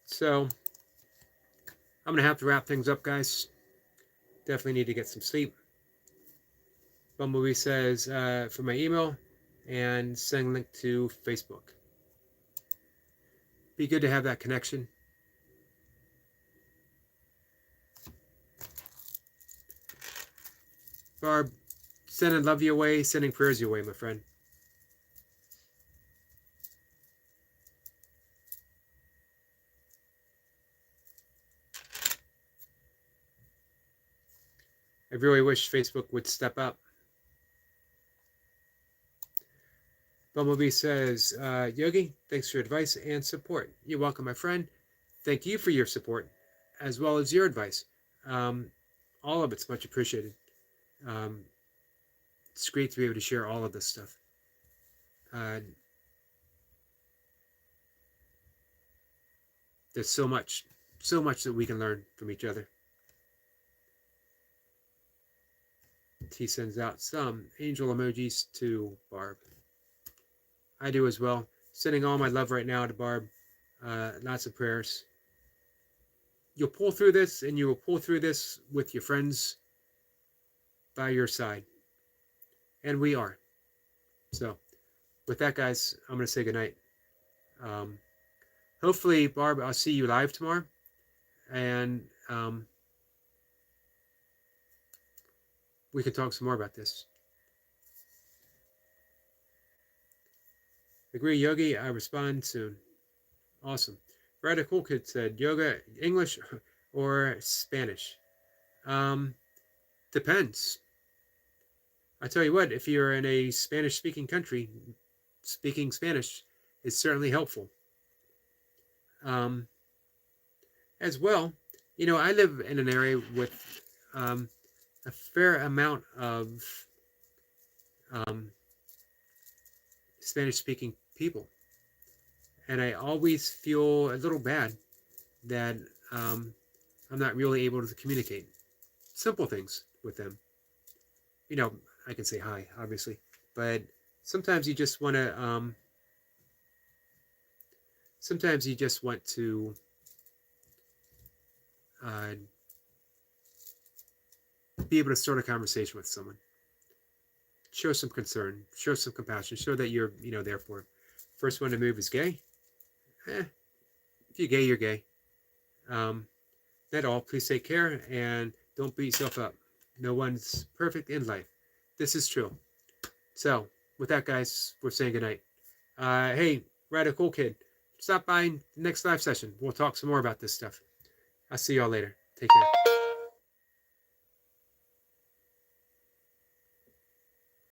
So I'm going to have to wrap things up, guys. Definitely need to get some sleep. Bumblebee says for my email and send link to Facebook. Be good to have that connection. Barb, sending love your way, sending prayers your way, my friend. I really wish Facebook would step up. Bumblebee says, Yogi, thanks for your advice and support. You're welcome, my friend. Thank you for your support, as well as your advice. All of it's much appreciated. It's great to be able to share all of this stuff. There's so much that we can learn from each other. He sends out some angel emojis to Barb. I do as well. Sending all my love right now to Barb. Lots of prayers. You'll pull through this, and you will pull through this with your friends by your side. And we are. So, with that, guys, I'm going to say goodnight. Hopefully, Barb, I'll see you live tomorrow. And we can talk some more about this. Agree, Yogi. I respond soon. Awesome. Radical Cool Kid said, yoga, English or Spanish? Depends. I tell you what, if you're in a Spanish-speaking country, speaking Spanish is certainly helpful. As well, I live in an area with a fair amount of um, Spanish-speaking people, and I always feel a little bad that um, I'm not really able to communicate simple things with them. You know, I can say hi, obviously, but sometimes you just want to. Sometimes you just want to uh, be able to start a conversation with someone, show some concern, show some compassion, show that you're there for them. First one to move is gay. If you're gay, you're gay. That all. Please take care and don't beat yourself up. No one's perfect in life. This is true. So, with that, guys, we're saying goodnight. Hey, Radical Kid, stop by the next live session. We'll talk some more about this stuff. I'll see y'all later. Take care.